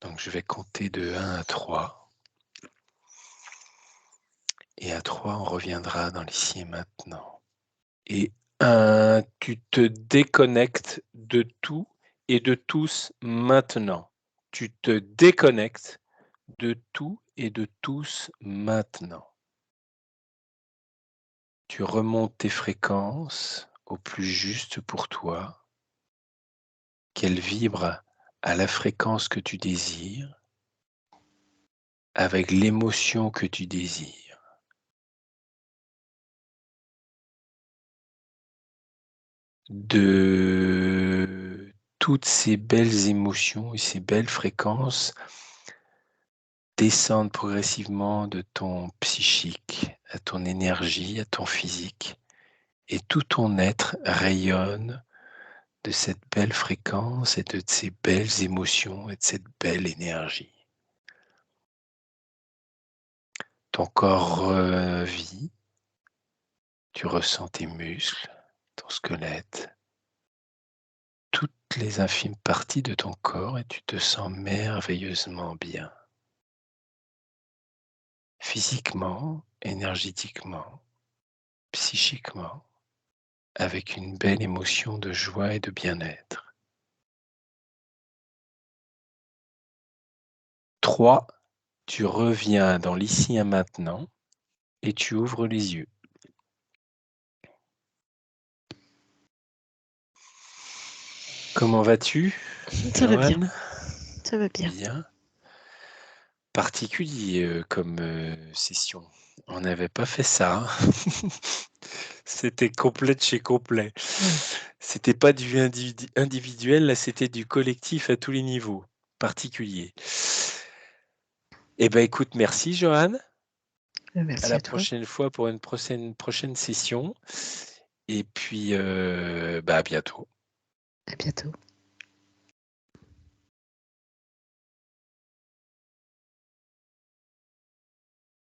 Donc je vais compter de 1 à 3. Et à 3, on reviendra dans l'ici et maintenant. Et 1, tu te déconnectes de tout et de tous maintenant. Tu te déconnectes de tout et de tous maintenant. Tu remontes tes fréquences au plus juste pour toi, qu'elle vibre à la fréquence que tu désires, avec l'émotion que tu désires. De toutes ces belles émotions et ces belles fréquences descendent progressivement de ton psychique à ton énergie, à ton physique, et tout ton être rayonne de cette belle fréquence et de ces belles émotions et de cette belle énergie. Ton corps revit, tu ressens tes muscles, ton squelette, toutes les infimes parties de ton corps et tu te sens merveilleusement bien. Physiquement, énergétiquement, psychiquement, avec une belle émotion de joie et de bien-être. 3, tu reviens dans l'ici et maintenant et tu ouvres les yeux. Comment vas-tu, Ça va bien, Joanne? ça va bien. Bien. Particulier, comme, session. On n'avait pas fait ça, hein. C'était complet de chez complet. C'était pas du individuel, là, c'était du collectif à tous les niveaux. Particulier. Eh ben, écoute, merci Joanne. À Merci la à toi. prochaine fois pour une prochaine session et puis, à bientôt. À bientôt.